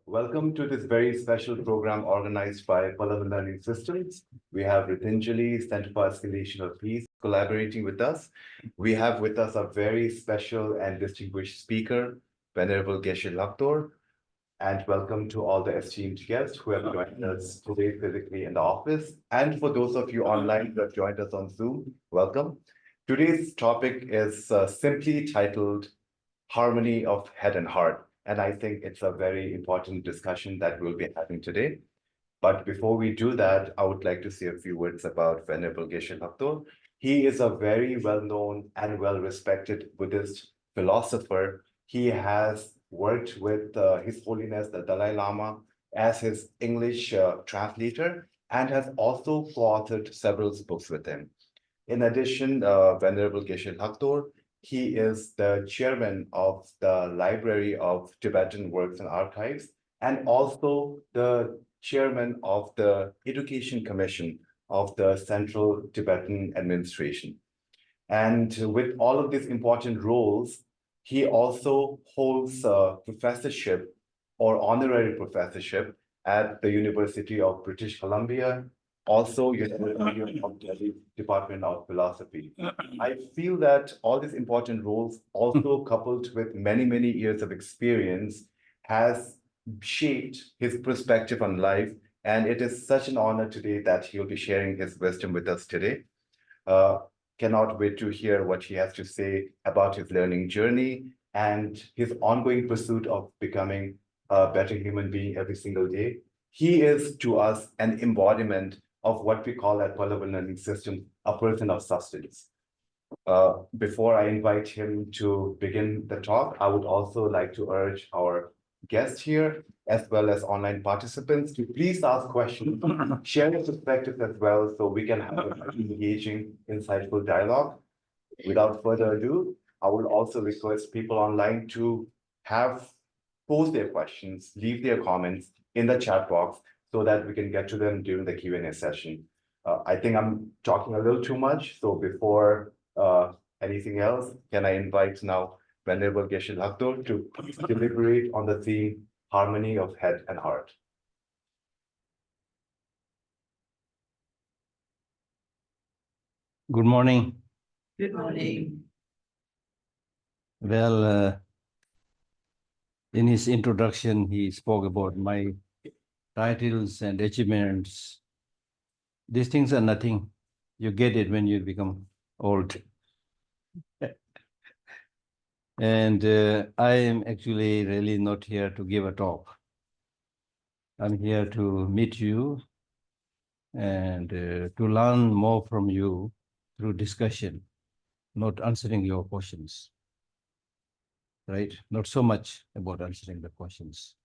Welcome to this very special program organized by Venerable Learning Systems. We have Ritinjali, Center for Escalation of Peace, collaborating with us. We have with us a very special and distinguished speaker, Venerable Geshe Lhakdor. And welcome to all the esteemed guests who have joined us today physically in the office. And for those of you online who have joined us on Zoom, welcome. Today's topic is simply titled Harmony of Head and Heart. And I think it's a very important discussion that we'll be having today. But before we do that, I would like to say a few words about Venerable Geshe Lhakdor. He is a very well-known and well-respected Buddhist philosopher. He has worked with His Holiness, the Dalai Lama, as his English translator, and has also co-authored several books with him. In addition, Venerable Geshe Lhakdor, he is the chairman of the Library of Tibetan Works and Archives, and also the chairman of the Education Commission of the Central Tibetan Administration. And with all of these important roles, he also holds a professorship or honorary professorship at the University of British Columbia, also University of Delhi Department of Philosophy. I feel that all these important roles, also coupled with many, many years of experience, has shaped his perspective on life. And it is such an honor today that he'll be sharing his wisdom with us today. Cannot wait to hear what he has to say about his learning journey and his ongoing pursuit of becoming a better human being every single day. He is to us an embodiment of what we call at Venerable Learning System, a person of substance. Before I invite him to begin the talk, I would also like to urge our guests here, as well as online participants, to please ask questions, share your perspectives as well, so we can have an engaging, insightful dialogue. Without further ado, I will also request people online to post their questions, leave their comments in the chat box so that we can get to them during the Q&A session. I think I'm talking a little too much, so before anything else, can I invite now Venerable Geshe Lhakdor to deliberate on the theme Harmony of Head and Heart. Good morning. Good morning. Well, in his introduction, he spoke about my titles and achievements. These things are nothing. You get it when you become old. And I am actually really not here to give a talk. I'm here to meet you and to learn more from you through discussion, not answering your questions. Right? Not so much about answering the questions.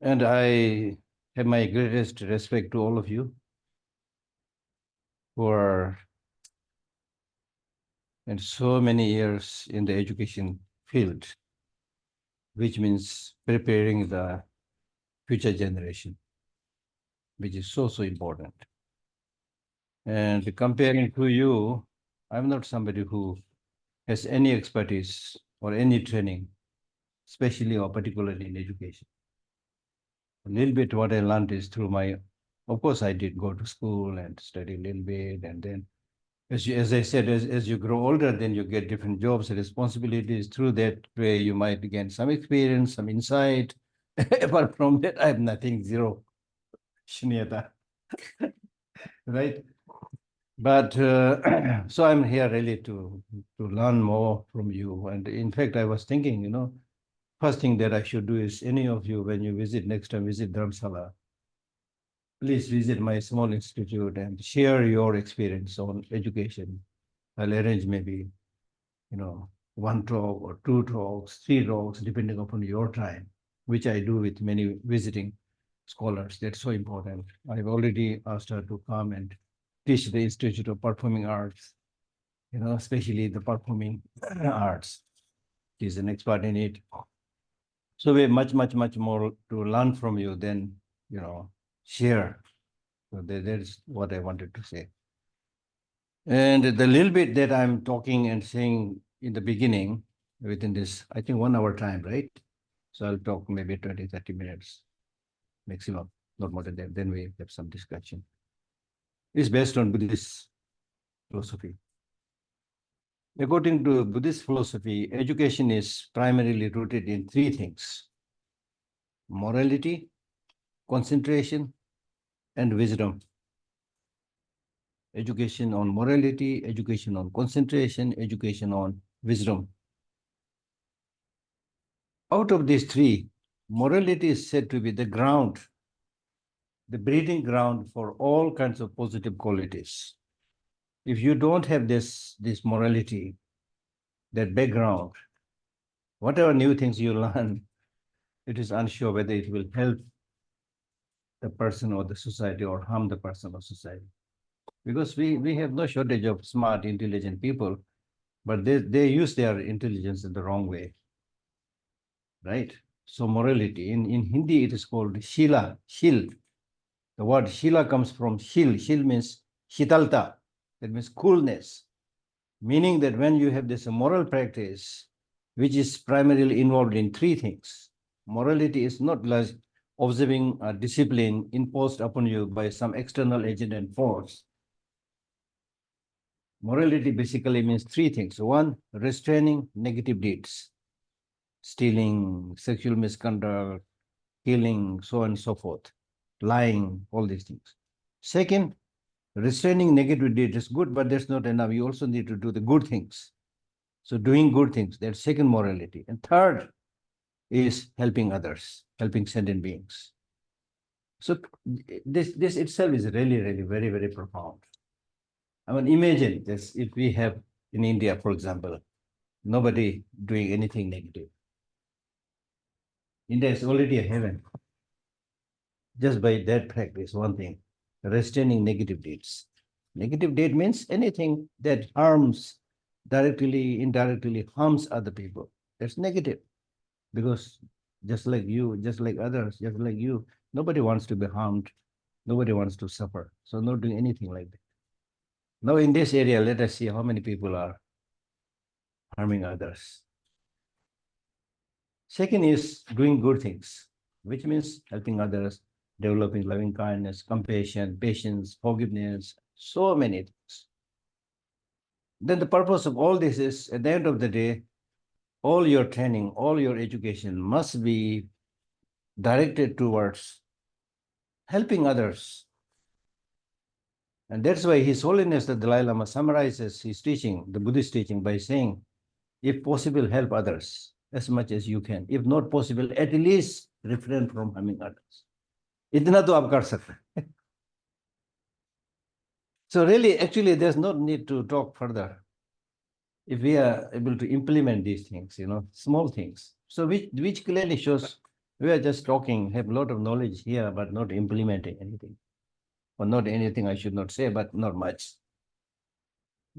And I have my greatest respect to all of you who are in so many years in the education field, which means preparing the future generation, which is so, so important. And comparing to you, I'm not somebody who has any expertise or any training, especially or particularly in education. A little bit what I learned is through of course I did go to school and study a little bit, and then as I said, as you grow older, then you get different jobs and responsibilities. Through that way, you might gain some experience, some insight. Apart from that, I have nothing, zero. Shunyata. Right? But so I'm here really to learn more from you. And in fact, I was thinking, first thing that I should do is any of you, when you next time visit Dharamsala, please visit my small institute and share your experience on education. I'll arrange maybe, one talk or two talks, three talks, depending upon your time, which I do with many visiting scholars. That's so important. I've already asked her to come and teach the Institute of Performing Arts, especially the performing arts. She's an expert in it. So we have much, much, much more to learn from you than, share. So that's what I wanted to say. And the little bit that I'm talking and saying in the beginning within this, I think 1 hour time, right? So I'll talk maybe 20, 30 minutes maximum, not more than that. Then we have some discussion. It's based on Buddhist philosophy. According to Buddhist philosophy, education is primarily rooted in three things: morality, concentration, and wisdom. Education on morality, education on concentration, education on wisdom. Out of these three, morality is said to be the ground, the breeding ground for all kinds of positive qualities. If you don't have this morality, that background, whatever new things you learn, it is unsure whether it will help the person or the society or harm the person or society. Because we have no shortage of smart, intelligent people, but they use their intelligence in the wrong way, right? So morality, in Hindi, it is called Shila, Shil. The word Shila comes from Shil. Shil means Shitalta, that means coolness, meaning that when you have this moral practice, which is primarily involved in three things. Morality is not like observing a discipline imposed upon you by some external agent and force. Morality basically means three things. One, restraining negative deeds, stealing, sexual misconduct, killing, so on and so forth, lying, all these things. Second, restraining negative deeds is good, but that's not enough. You also need to do the good things. So doing good things, that's second morality. And third is helping others, helping sentient beings. So this itself is really, really very, very profound. I mean, imagine this, if we have in India, for example, nobody doing anything negative. India is already a heaven. Just by that practice, one thing, restraining negative deeds. Negative deed means anything that harms, directly, indirectly harms other people. That's negative. Because just like you, just like others, just like you, nobody wants to be harmed. Nobody wants to suffer. So not doing anything like that. Now in this area, let us see how many people are harming others. Second is doing good things, which means helping others, developing loving kindness, compassion, patience, forgiveness, so many things. Then the purpose of all this is, at the end of the day, all your training, all your education must be directed towards helping others. And that's why His Holiness the Dalai Lama summarizes his teaching, the Buddhist teaching, by saying, if possible, help others as much as you can. If not possible, at least refrain from harming others. इतना तो आप कर सकते हैं. So really, actually, there's no need to talk further. If we are able to implement these things, small things. So which clearly shows we are just talking, have a lot of knowledge here, but not implementing anything. Or not anything I should not say, but not much.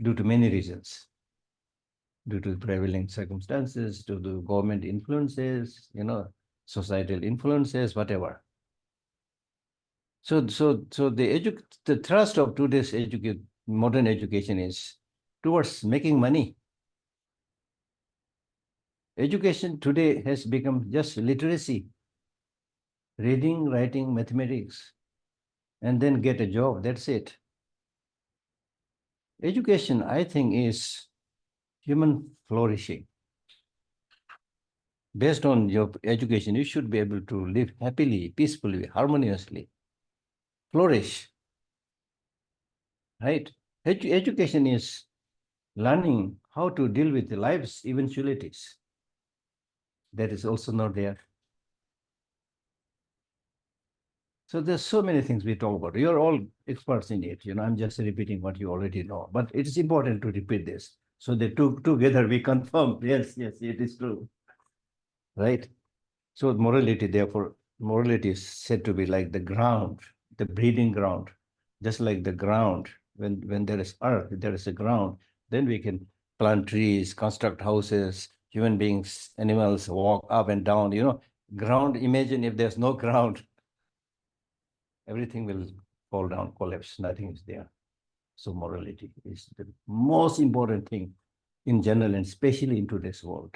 Due to many reasons. Due to prevailing circumstances, due to government influences, societal influences, whatever. So the thrust of today's modern education is towards making money. Education today has become just literacy, reading, writing, mathematics, and then get a job. That's it. Education, I think, is human flourishing. Based on your education, you should be able to live happily, peacefully, harmoniously, flourish, right? Education is learning how to deal with life's eventualities. That is also not there. So there's so many things we talk about. You're all experts in it. I'm just repeating what you already know. But it is important to repeat this. So the together we confirm, yes, it is true. Right? So morality, therefore, morality is said to be like the ground, the breeding ground. Just like the ground, when there is earth, there is a ground, then we can plant trees, construct houses, human beings, animals walk up and down. Ground, imagine if there's no ground, everything will fall down, collapse, nothing is there. So morality is the most important thing in general and especially in today's world.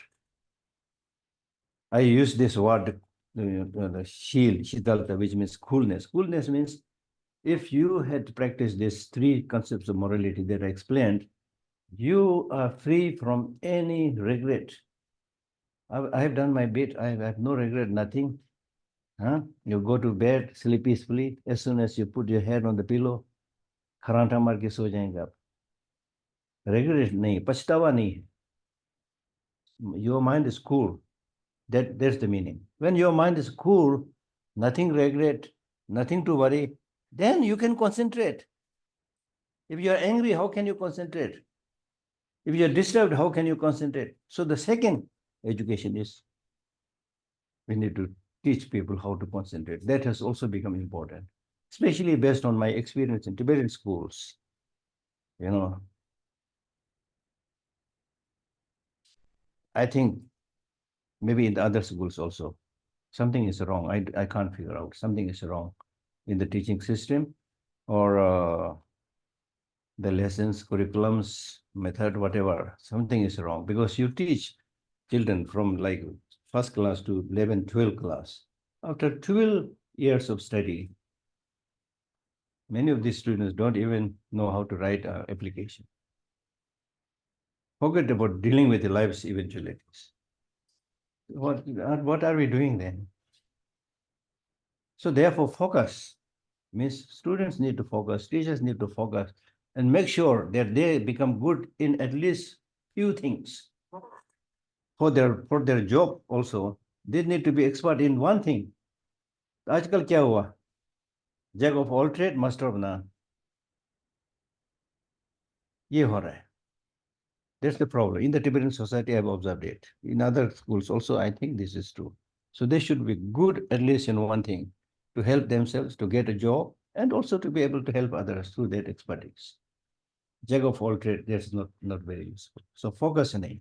I use this word, the shield, shitalta, which means coolness. Coolness means if you had practiced these three concepts of morality that I explained, you are free from any regret. I have done my bit. I have no regret, nothing. Huh? You go to bed, sleep peacefully. As soon as you put your head on the pillow, खरांटा मार के सो जाएंगे आप. Regret नहीं, पछतावा नहीं. Your mind is cool. That's the meaning. When your mind is cool, nothing regret, nothing to worry, then you can concentrate. If you are angry, how can you concentrate? If you are disturbed, how can you concentrate? So the second education is we need to teach people how to concentrate. That has also become important, especially based on my experience in Tibetan schools. You know, I think maybe in the other schools also, something is wrong. I can't figure out. Something is wrong in the teaching system or the lessons, curriculums, method, whatever. Something is wrong because you teach children from like first class to 11, 12 class. After 12 years of study, many of these students don't even know how to write an application. Forget about dealing with the life's eventualities. What are we doing then? So therefore, focus means students need to focus, teachers need to focus, and make sure that they become good in at least few things. For their job also, they need to be expert in one thing. आजकल क्या हुआ? Jack of all trade, master of none. ये हो रहा है. That's the problem. In the Tibetan society, I've observed it. In other schools also, I think this is true. So they should be good at least in one thing, to help themselves to get a job and also to be able to help others through their expertise. Jack of all trade, that's not very useful. So focus on it.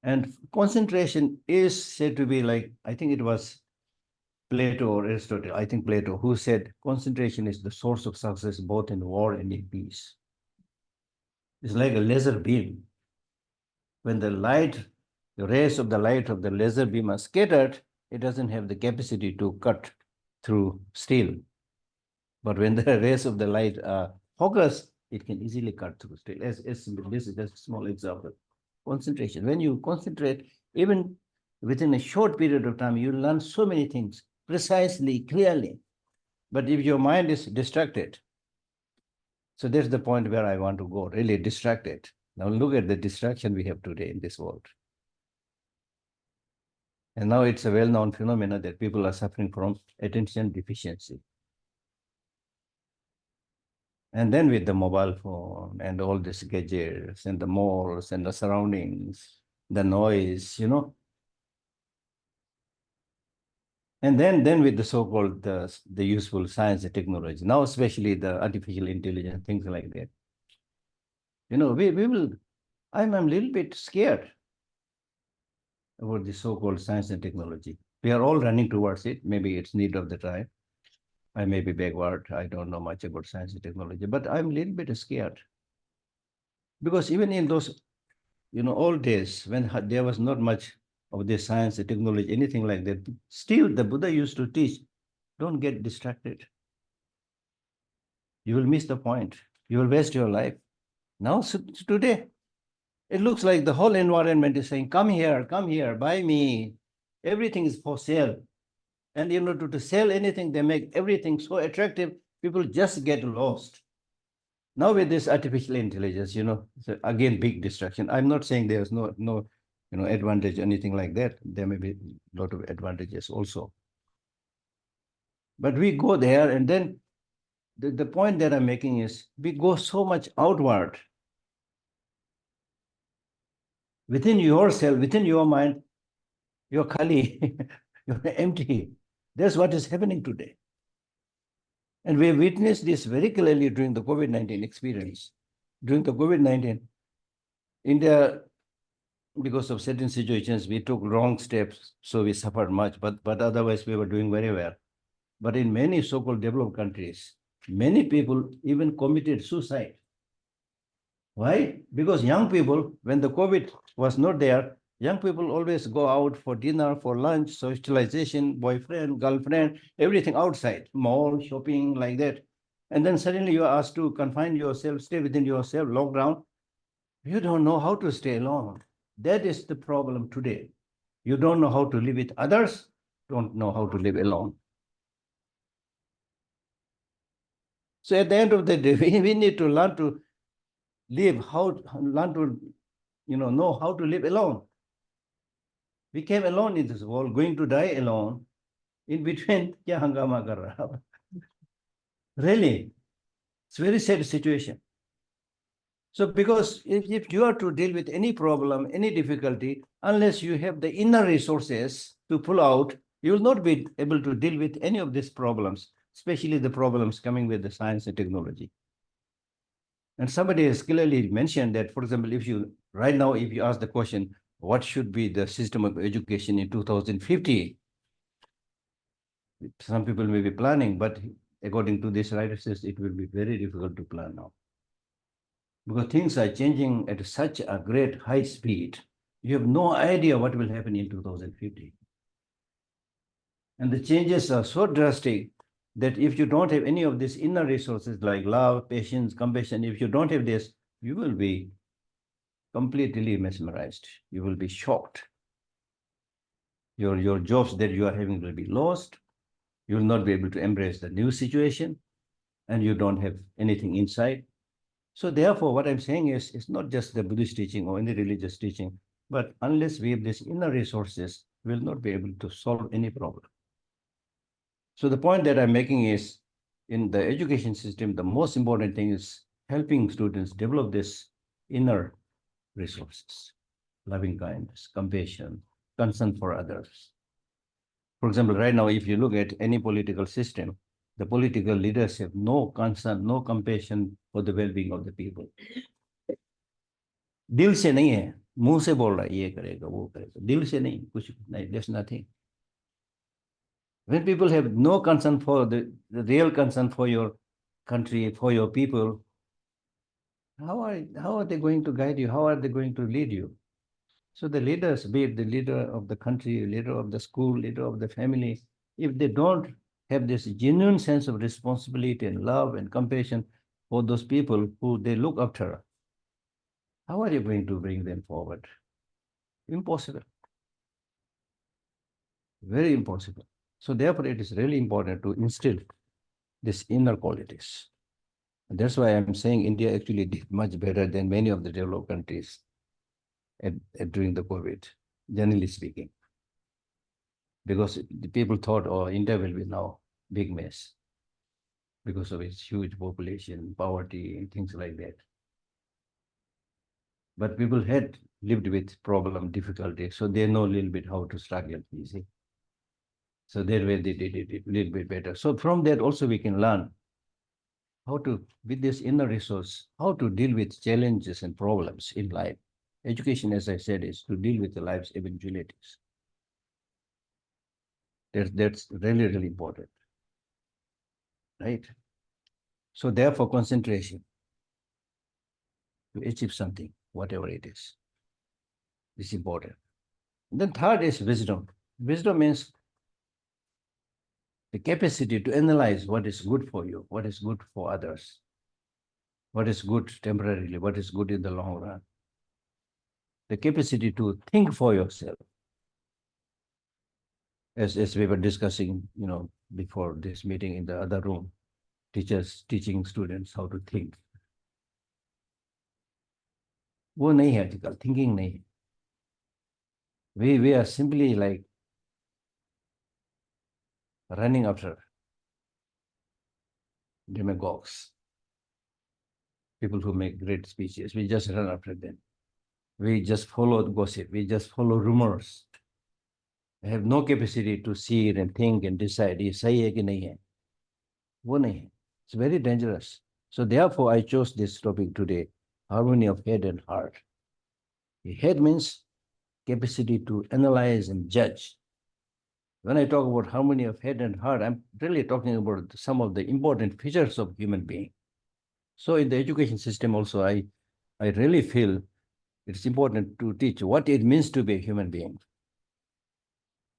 And concentration is said to be like, I think it was Plato or Aristotle, I think Plato, who said concentration is the source of success both in war and in peace. It's like a laser beam. When the rays of the light of the laser beam are scattered, it doesn't have the capacity to cut through steel. But when the rays of the light are focused, it can easily cut through steel. This is just a small example. Concentration. When you concentrate, even within a short period of time, you learn so many things precisely, clearly. But if your mind is distracted, so that's the point where I want to go, really distracted. Now look at the distraction we have today in this world. And now it's a well-known phenomenon that people are suffering from attention deficiency. And then with the mobile phone and all these gadgets and the malls and the surroundings, the noise, you know. And then with the so-called the useful science and technology, now especially the artificial intelligence, things like that. You know, I'm a little bit scared about the so-called science and technology. We are all running towards it. Maybe it's need of the time. I may be backward. I don't know much about science and technology, but I'm a little bit scared. Because even in those, old days when there was not much of this science and technology, anything like that, still the Buddha used to teach, don't get distracted. You will miss the point. You will waste your life. Now, today, it looks like the whole environment is saying, come here, buy me. Everything is for sale. And to sell anything, they make everything so attractive, people just get lost. Now with this artificial intelligence, it's again, big distraction. I'm not saying there's no advantage, anything like that. There may be a lot of advantages also. But we go there, and then the point that I'm making is we go so much outward. Within yourself, within your mind, you're khali, you're empty. That's what is happening today. And we witnessed this very clearly during the COVID-19 experience. During the COVID-19, India, because of certain situations, we took wrong steps, so we suffered much, but otherwise we were doing very well. But in many so-called developed countries, many people even committed suicide. Why? Because young people, when the COVID was not there, Young people always go out for dinner, for lunch, socialization, boyfriend, girlfriend, everything outside, mall, shopping, like that. And then suddenly you are asked to confine yourself, stay within yourself, lockdown. You don't know how to stay alone. That is the problem today. You don't know how to live with others, don't know how to live alone. So at the end of the day, we need to learn to live, learn to, know how to live alone. We came alone in this world, going to die alone. In between, kya hangama kar raha? Really, it's a very sad situation. So because if you are to deal with any problem, any difficulty, unless you have the inner resources to pull out, you will not be able to deal with any of these problems, especially the problems coming with the science and technology. And somebody has clearly mentioned that, for example, if you ask the question, what should be the system of education in 2050? Some people may be planning, but according to this writer says it will be very difficult to plan now. Because things are changing at such a great high speed. You have no idea what will happen in 2050. And the changes are so drastic that if you don't have any of these inner resources like love, patience, compassion, if you don't have this, you will be completely mesmerized. You will be shocked. Your jobs that you are having will be lost. You will not be able to embrace the new situation, and you don't have anything inside. So therefore, what I'm saying is, it's not just the Buddhist teaching or any religious teaching, but unless we have these inner resources, we will not be able to solve any problem. So the point that I'm making is, in the education system, the most important thing is helping students develop this inner resources, loving kindness, compassion, concern for others. For example, right now, if you look at any political system, the political leaders have no concern, no compassion for the well-being of the people. दिल से नहीं है, मुंह से बोल रहा है ये करेगा वो करेगा, दिल से नहीं, कुछ नहीं, there's nothing. When people have no concern for the real concern for your country, for your people, how are they going to guide you? How are they going to lead you? So the leaders, be it the leader of the country, leader of the school, leader of the family, if they don't have this genuine sense of responsibility and love and compassion for those people who they look after, how are you going to bring them forward? Impossible. Very impossible. So therefore, it is really important to instill these inner qualities. And that's why I'm saying India actually did much better than many of the developed countries during the COVID, generally speaking. Because the people thought, oh, India will be now big mess because of its huge population, poverty, and things like that. But people had lived with problem, difficulty, so they know a little bit how to struggle, you see. So that way they did it a little bit better. So from that also we can learn how to, with this inner resource, how to deal with challenges and problems in life. Education, as I said, is to deal with the life's eventualities. That's really, really important, right? So therefore, concentration to achieve something, whatever it is important. And then third is wisdom. Wisdom means the capacity to analyze what is good for you, what is good for others, what is good temporarily, what is good in the long run. The capacity to think for yourself. As we were discussing, before this meeting in the other room, teachers teaching students how to think. वो नहीं है आजकल, thinking नहीं है. We are simply like running after demagogues, people who make great speeches. We just run after them. We just follow gossip. We just follow rumors. I have no capacity to see it and think and decide ये सही है कि नहीं है. वो नहीं है. It's very dangerous. So therefore, I chose this topic today, harmony of head and heart. The head means capacity to analyze and judge. When I talk about harmony of head and heart, I'm really talking about some of the important features of human being. So in the education system also, I really feel It's important to teach what it means to be a human being.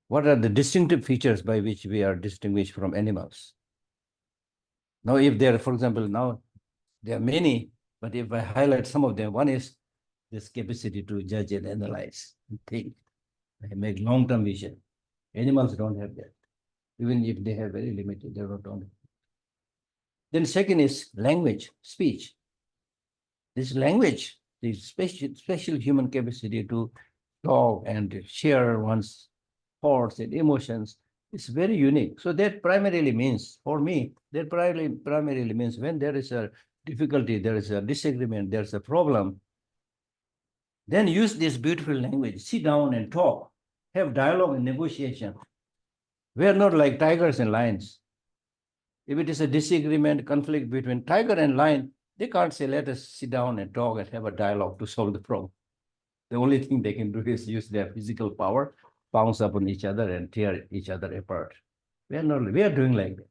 What are the distinctive features by which we are distinguished from animals? Now, if there, for example, now there are many, but if I highlight some of them, one is this capacity to judge and analyze and think, and make long-term vision. Animals don't have that. Even if they have very limited, they don't. Then second is language, speech. This language, the special human capacity to talk and share one's thoughts and emotions is very unique. So that primarily means, for me, that primarily means when there is a difficulty, there is a disagreement, there's a problem, then use this beautiful language, sit down and talk, have dialogue and negotiation. We are not like tigers and lions. If it is a disagreement, conflict between tiger and lion, they can't say, let us sit down and talk and have a dialogue to solve the problem. The only thing they can do is use their physical power, pounce upon each other and tear each other apart. We are doing like that.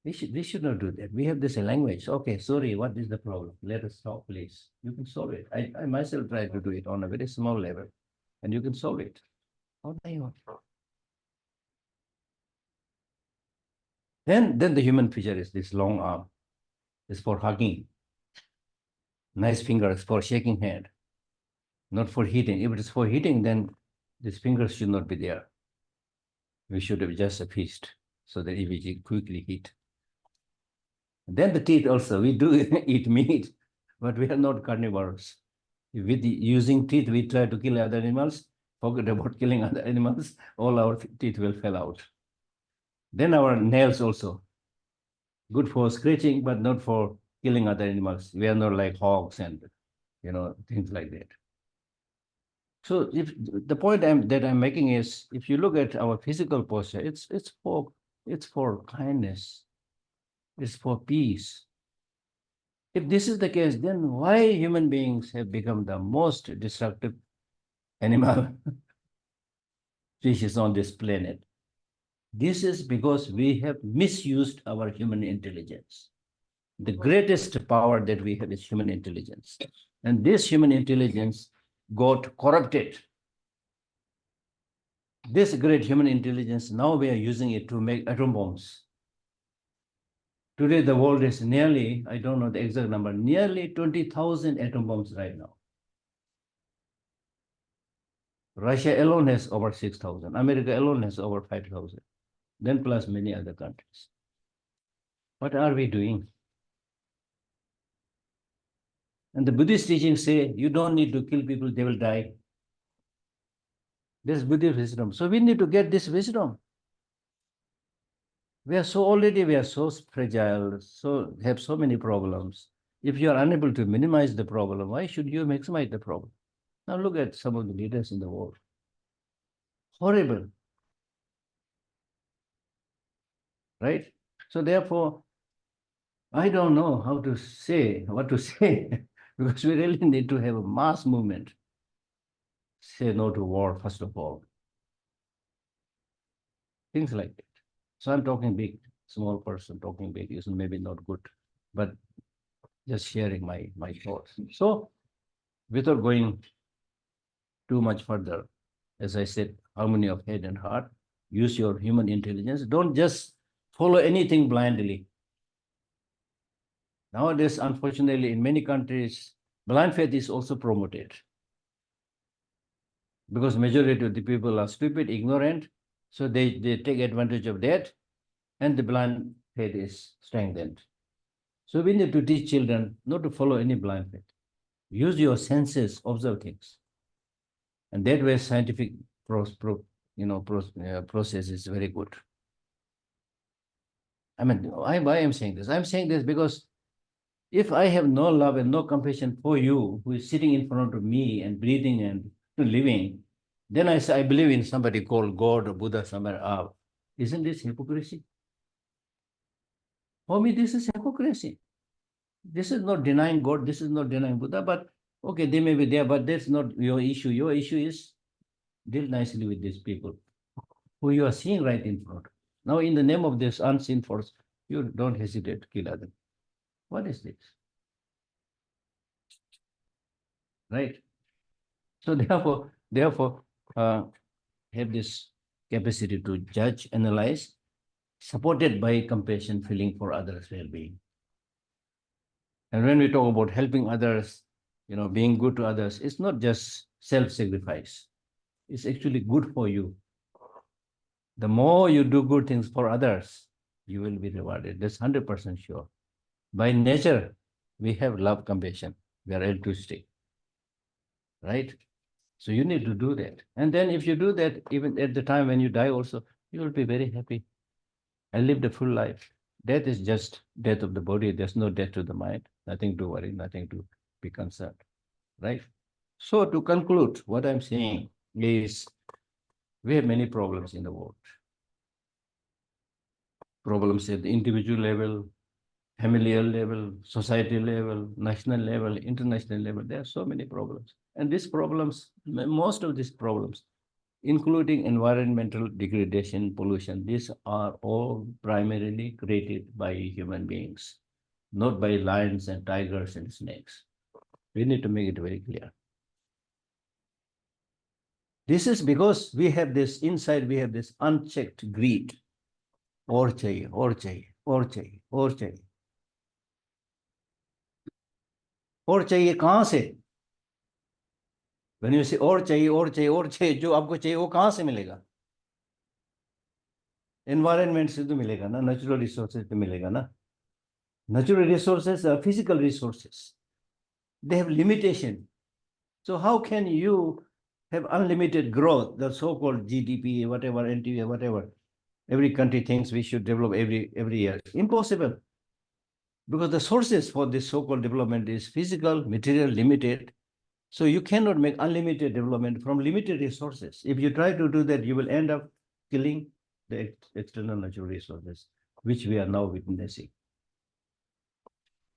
We should not do that. We have this language. Okay, sorry, what is the problem? Let us talk, please. You can solve it. I myself try to do it on a very small level, and you can solve it. How do you want? Then the human feature is this long arm. It's for hugging. Nice fingers for shaking hand, not for hitting. If it is for hitting, then these fingers should not be there. We should have just a fist so that it will quickly hit. Then the teeth also, we do eat meat, but we are not carnivores. With using teeth, we try to kill other animals, forget about killing other animals, all our teeth will fall out. Then our nails also, good for scratching, but not for killing other animals. We are not like hogs and things like that. So if the point that I'm making is, if you look at our physical posture, it's for kindness, it's for peace. If this is the case, then why human beings have become the most destructive animal species on this planet? This is because we have misused our human intelligence. The greatest power that we have is human intelligence. And this human intelligence got corrupted. This great human intelligence, now we are using it to make atom bombs. Today, the world is nearly, I don't know the exact number, nearly 20,000 atom bombs right now. Russia alone has over 6,000. America alone has over 5,000. Then plus many other countries. What are we doing? And the Buddhist teachings say, you don't need to kill people, they will die. This is Buddhist wisdom. So we need to get this wisdom. We are so fragile, so have so many problems. If you are unable to minimize the problem, why should you maximize the problem? Now look at some of the leaders in the world. Horrible. Right? So therefore, I don't know what to say, because we really need to have a mass movement. Say no to war, first of all. Things like that. So I'm talking big, small person talking big is maybe not good, but just sharing my thoughts. So without going too much further, as I said, harmony of head and heart, use your human intelligence. Don't just follow anything blindly. Nowadays, unfortunately, in many countries, blind faith is also promoted. Because majority of the people are stupid, ignorant, so they take advantage of that, and the blind faith is strengthened. So we need to teach children not to follow any blind faith. Use your senses, observe things. And that way scientific process is very good. I mean, why I'm saying this? I'm saying this because if I have no love and no compassion for you, who is sitting in front of me and breathing and living, then I say, I believe in somebody called God or Buddha somewhere up. Isn't this hypocrisy? For me, this is hypocrisy. This is not denying God, this is not denying Buddha, but okay, they may be there, but that's not your issue. Your issue is deal nicely with these people who you are seeing right in front. Now, in the name of this unseen force, you don't hesitate to kill others. What is this? right? So therefore, have this capacity to judge, analyze, supported by compassion, feeling for others' well-being. And when we talk about helping others, being good to others, it's not just self-sacrifice. It's actually good for you. The more you do good things for others, you will be rewarded. That's 100% sure. By nature, we have love, compassion. We are altruistic, right? So you need to do that. And then if you do that, even at the time when you die also, you will be very happy. I lived a full life. Death is just death of the body. There's no death to the mind. Nothing to worry, nothing to be concerned, right? So to conclude, what I'm saying is we have many problems in the world. Problems at the individual level, familial level, society level, national level, international level. There are so many problems. And these problems, most of these problems, including environmental degradation, pollution, these are all primarily created by human beings, not by lions and tigers and snakes. We need to make it very clear. This is because we have this inside, we have this unchecked greed. Or chahiye, or chahiye, or chahiye, or chahiye. और चाहिए कहां से? When you say और चाहिए, और चाहिए, और चाहिए, जो आपको चाहिए वो कहां से मिलेगा? एनवायरनमेंट से तो मिलेगा ना, नेचुरल रिसोर्सेज तो मिलेगा ना. Natural resources are physical resources. They have limitation. So how can you have unlimited growth, the so-called GDP, whatever, NTV, whatever? Every country thinks we should develop every year. Impossible. Because the sources for this so-called development is physical, material, limited. So you cannot make unlimited development from limited resources. If you try to do that, you will end up killing the external natural resources, which we are now witnessing.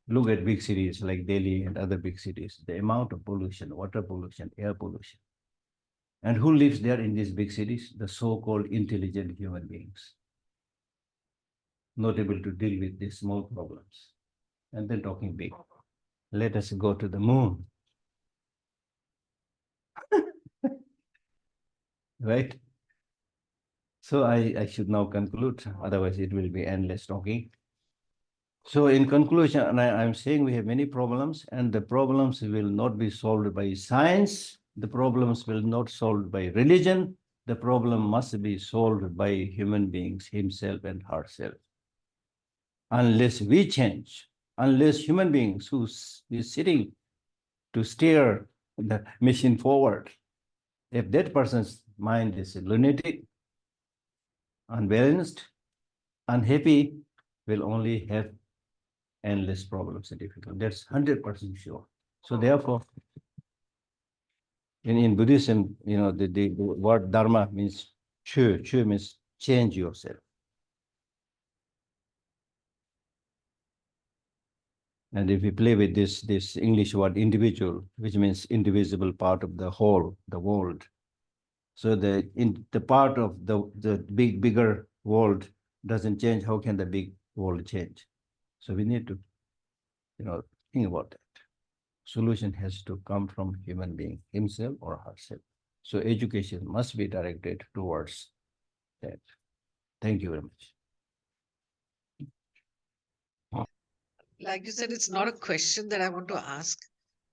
Look at big cities like Delhi and other big cities, the amount of pollution, water pollution, air pollution. And who lives there in these big cities? The so-called intelligent human beings, not able to deal with these small problems. And then talking big. Let us go to the moon. Right? So I should now conclude, otherwise it will be endless talking. So in conclusion, I'm saying we have many problems, and the problems will not be solved by science. The problems will not solved by religion. The problem must be solved by human beings, himself and herself. Unless we change, unless human beings who is sitting to steer the machine forward, if that person's mind is lunatic, unbalanced, unhappy, will only have endless problems and difficulties. That's 100% sure. So therefore, in Buddhism, the word dharma means chu. Chu means change yourself. And if we play with this English word individual, which means indivisible part of the whole, the world. So the part of the bigger world doesn't change, how can the big world change? So we need to, think about that. Solution has to come from human being, himself or herself. So education must be directed towards that. Thank you very much. Like you said, it's not a question that I want to ask,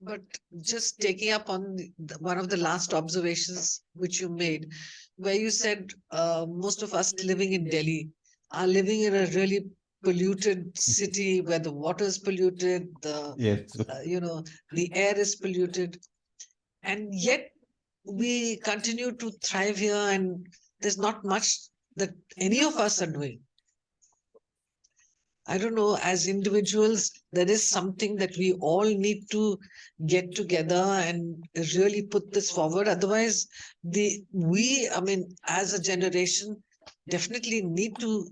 but just taking up on one of the last observations which you made, where you said most of us living in Delhi are living in a really polluted city where the water is polluted, Yes. the air is polluted, and yet we continue to thrive here, and there's not much that any of us are doing. I don't know, as individuals, there is something that we all need to get together and really put this forward. Otherwise, as a generation, definitely need to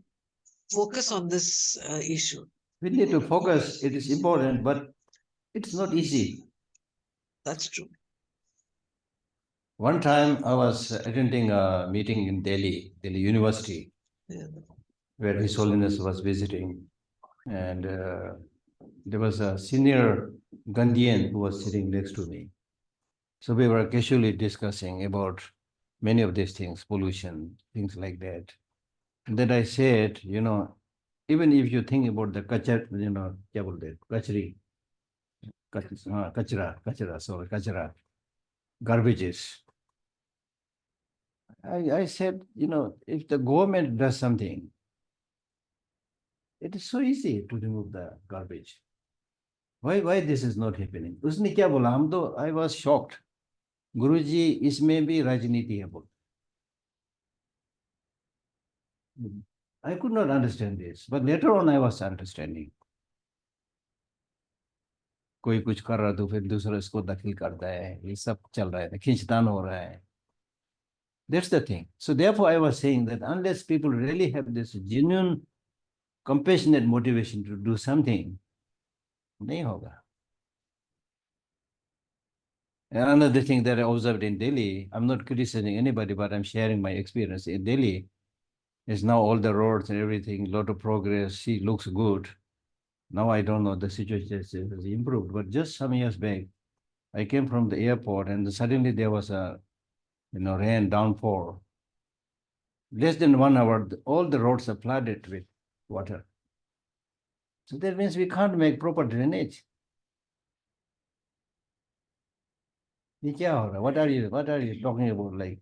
focus on this issue. We need to focus. It is important, but it's not easy. That's true. One time I was attending a meeting in Delhi University, where His Holiness was visiting. And there was a senior Gandhian who was sitting next to me. So we were casually discussing about many of these things, pollution, things like that. And then I said, even if you think about the kachar, kya bolte hain? Kachri, kachra, garbages. I said, if the government does something, it is so easy to remove the garbage. Why this is not happening? उसने क्या बोला? I was shocked. Guruji, इसमें भी राजनीति है बोल. I could not understand this, but later on I was understanding. कोई कुछ कर रहा तो फिर दूसरा इसको दखल करता है, ये सब चल रहा है, खींचतान हो रहा है. That's the thing. So therefore I was saying that unless people really have this genuine, compassionate motivation to do something, नहीं होगा. And another thing that I observed in Delhi, I'm not criticizing anybody, but I'm sharing my experience in Delhi. Is now all the roads and everything, lot of progress. She looks good. Now I don't know, the situation has improved, but just some years back, I came from the airport and suddenly there was a, rain downpour. Less than 1 hour, all the roads are flooded with water. So that means we can't make proper drainage. What are you talking about? Like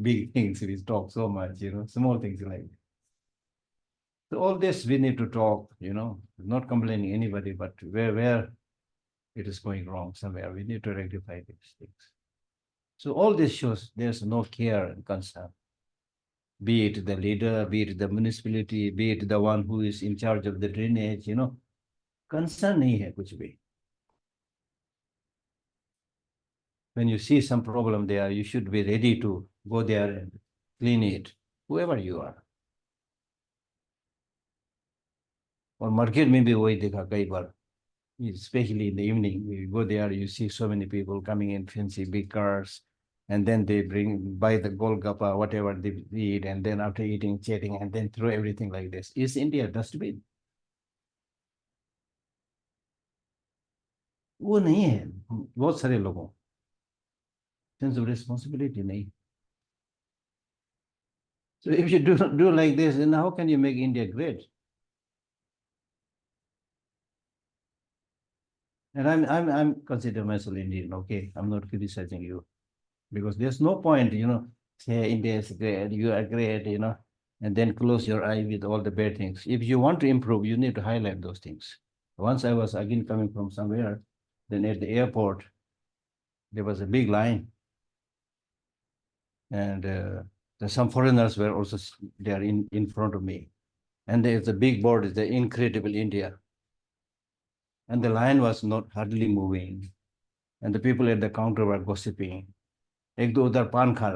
big things, we talk so much, small things like. So all this we need to talk, not complaining anybody, but where it is going wrong somewhere, we need to rectify these things. So all this shows there's no care and concern. Be it the leader, be it the municipality, be it the one who is in charge of the drainage, concern nahi hai kuch bhi. When you see some problem there, you should be ready to go there and clean it, whoever you are. Or market mein bhi wahi dekha kai baar, especially in the evening, you go there, you see so many people coming in fancy big cars, and then they buy the golgappa, whatever they eat, and then after eating, chatting, and then throw everything like this. Is India dustbin? वो नहीं है बहुत सारे लोगों, sense of responsibility नहीं. So if you do like this, then how can you make India great? And I'm consider myself Indian, okay? I'm not criticizing you, because there's no point, say India is great, you are great, and then close your eye with all the bad things. If you want to improve, you need to highlight those things. Once I was again coming from somewhere, then at the airport, there was a big line, and some foreigners were also there in front of me, and there's a big board, is the Incredible India. And the line was not hardly moving, and the people at the counter were gossiping. एक दो उधर पान खा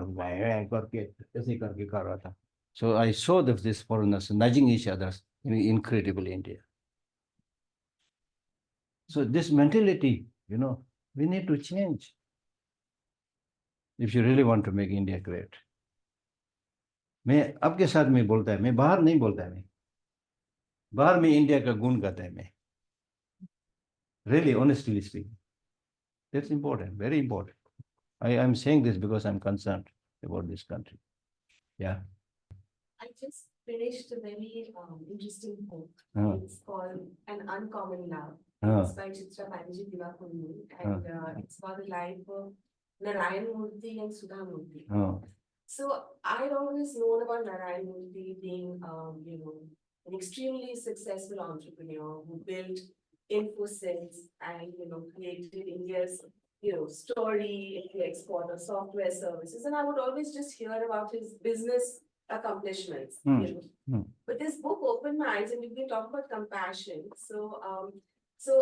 करके ऐसे करके खा रहा था. So I saw these foreigners nudging each other in Incredible India. So this mentality, we need to change if you really want to make India great. मैं आपके साथ में बोलता है, मैं बाहर नहीं बोलता है, मैं बाहर में इंडिया का गुण गाता है मैं. Really, honestly speaking, that's important, very important. I'm saying this because I'm concerned about this country. Yeah. I just finished a very interesting book. It's called An Uncommon Love. It's by Chitra Banerjee Divakurunu, and it's about the life of Narayan Murthy and Sudha Murthy. So I'd always known about Narayan Murthy being, an extremely successful entrepreneur who built Infosys and, created India's, story in the export of software services. And I would always just hear about his business accomplishments. But this book opened my eyes, and we've been talking about compassion. So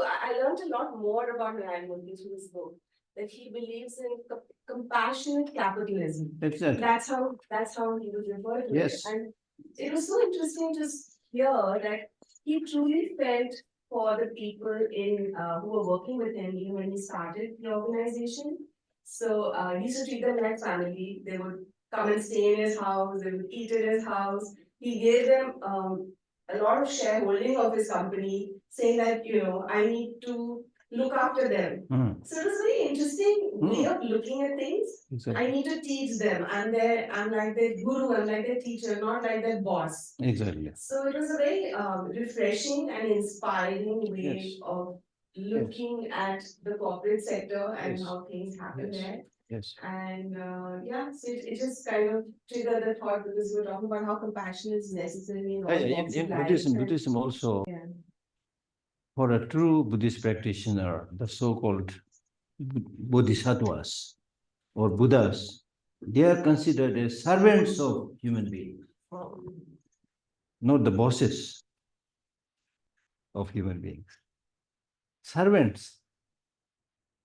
I learned a lot more about Narayan Murthy through this book, that he believes in compassionate capitalism. Exactly. That's how he was referred to it. And it was so interesting to hear that he truly felt for the people who were working with him even when he started the organization. So he used to treat them like family. They would come and stay in his house, they would eat in his house. He gave them a lot of shareholding of his company, saying that, I need to look after them. So it was a very interesting way of looking at things. Exactly. I need to teach them. I'm like their guru, I'm like their teacher, not like their boss. Exactly. So it was a very refreshing and inspiring way Yes. of looking at the corporate sector and Yes. how things happen Yes. there. Yes. And so it just kind of triggered the thought because we were talking about how compassion is necessary in all walks of In life. Buddhism also, Yeah. for a true Buddhist practitioner, the so-called bodhisattvas or Buddhas, they are considered as servants of human beings, not the bosses of human beings. Servants.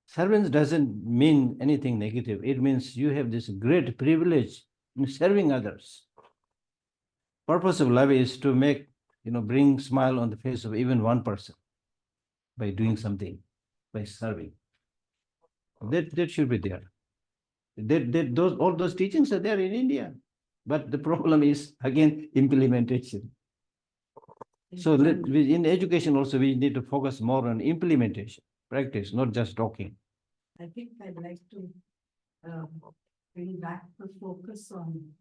Servants doesn't mean anything negative. It means you have this great privilege in serving others. Purpose of life is to make, bring smile on the face of even one person by doing something, by serving. That should be there. All those teachings are there in India. But the problem is, again, implementation. So in education also, we need to focus more on implementation, practice, not just talking. I think I'd like to bring back the focus on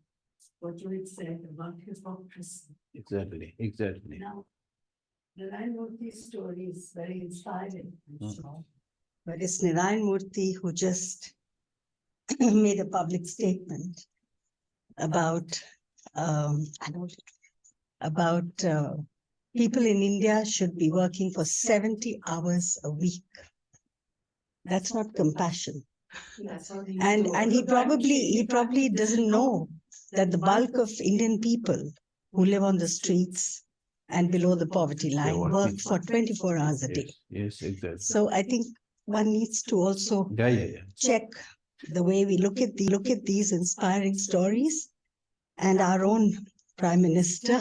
what you had said about hypocrisy. Exactly. Now, Narayan Murthy's story is very inspiring. But it's Narayan Murthy who just made a public statement about people in India should be working for 70 hours a week. That's not compassion. And he probably doesn't know that the bulk of Indian people who live on the streets and below the poverty line work for 24 hours a day. Yes, exactly. So I think one needs to also check the way we look at these inspiring stories. And our own Prime Minister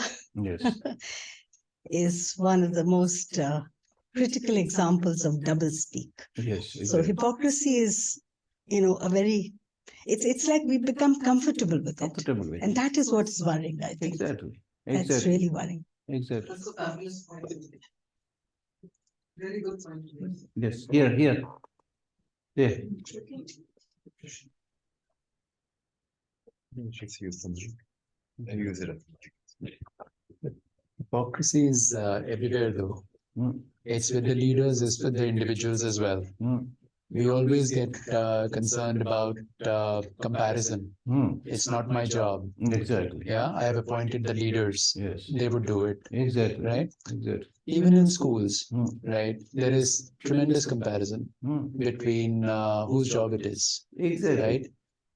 is one of the most critical examples of doublespeak. Yes. Exactly. So hypocrisy is, it's like we become comfortable with it. And that is what's worrying, I think. Exactly. That's really worrying. Exactly. That's a fabulous point. Very good point. Yes, here. There. Hypocrisy is everywhere though. It's with the leaders, it's with the individuals as well. We always get concerned about comparison. It's not my job. Exactly. Yeah, I have appointed the leaders. Yes. They would do it. Exactly. Right? Exactly. Even in schools, right? There is tremendous comparison between whose job it is. Exactly. Right?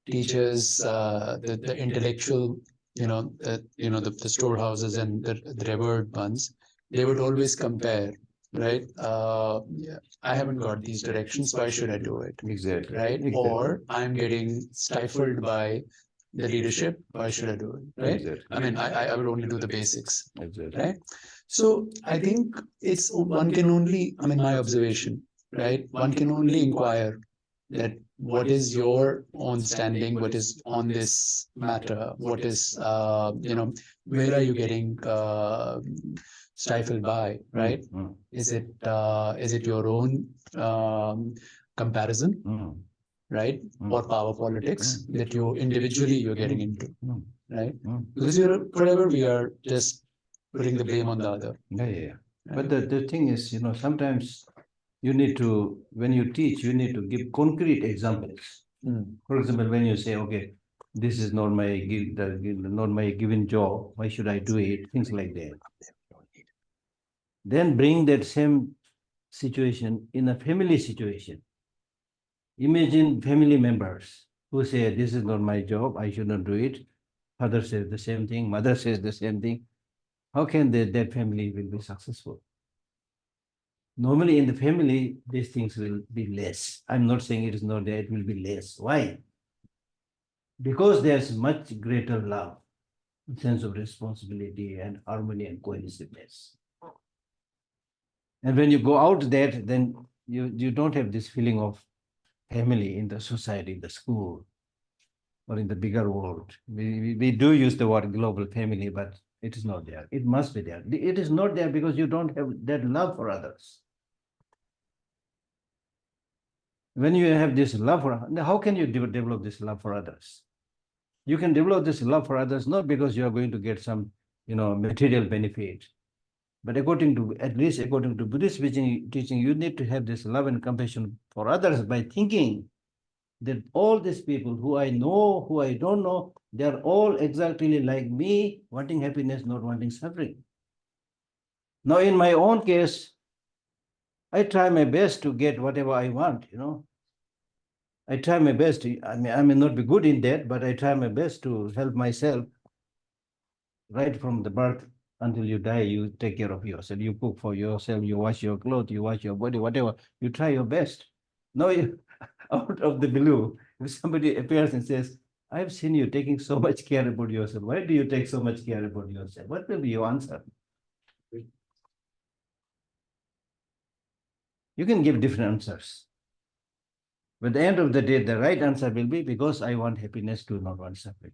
Teachers, the intellectual, the storehouses and the revered ones, they would always compare. Right? I haven't got these directions. Why should I do it? Exactly. Right? Exactly. Or I'm getting stifled by the leadership. Why should I do it? Right? Exactly. I mean, I would only do the basics. Exactly. Right? So I think one can only, my observation, right? One can only inquire that what is your own standing, what is on this matter, what is, where are you getting stifled by, right? Is it your own comparison, right? Or power politics that you're getting into, right? Because forever we are just putting the blame on the other. Yeah. But the thing is, sometimes you need to, when you teach, you need to give concrete examples. For example, when you say, okay, this is not my given job, why should I do it? Things like that. Then bring that same situation in a family situation. Imagine family members who say, this is not my job, I should not do it. Father says the same thing, mother says the same thing. How can that family will be successful? Normally in the family, these things will be less. I'm not saying it is not there, it will be less. Why? Because there's much greater love, sense of responsibility and harmony and cohesiveness. And when you go out there, then you don't have this feeling of family in the society, in the school, or in the bigger world. We do use the word global family, but it is not there. It must be there. It is not there because you don't have that love for others. When you have this love for, how can you develop this love for others? You can develop this love for others not because you are going to get some, material benefit, but at least according to Buddhist teaching, you need to have this love and compassion for others by thinking that all these people who I know, who I don't know, they are all exactly like me, wanting happiness, not wanting suffering. Now, in my own case, I try my best to get whatever I want, I try my best. I may not be good in that, but I try my best to help myself right from the birth until you die. You take care of yourself. You cook for yourself. You wash your clothes. You wash your body, whatever. You try your best. Now, out of the blue, if somebody appears and says, I've seen you taking so much care about yourself. Why do you take so much care about yourself? What will be your answer? You can give different answers. But at the end of the day, the right answer will be because I want happiness to not want suffering.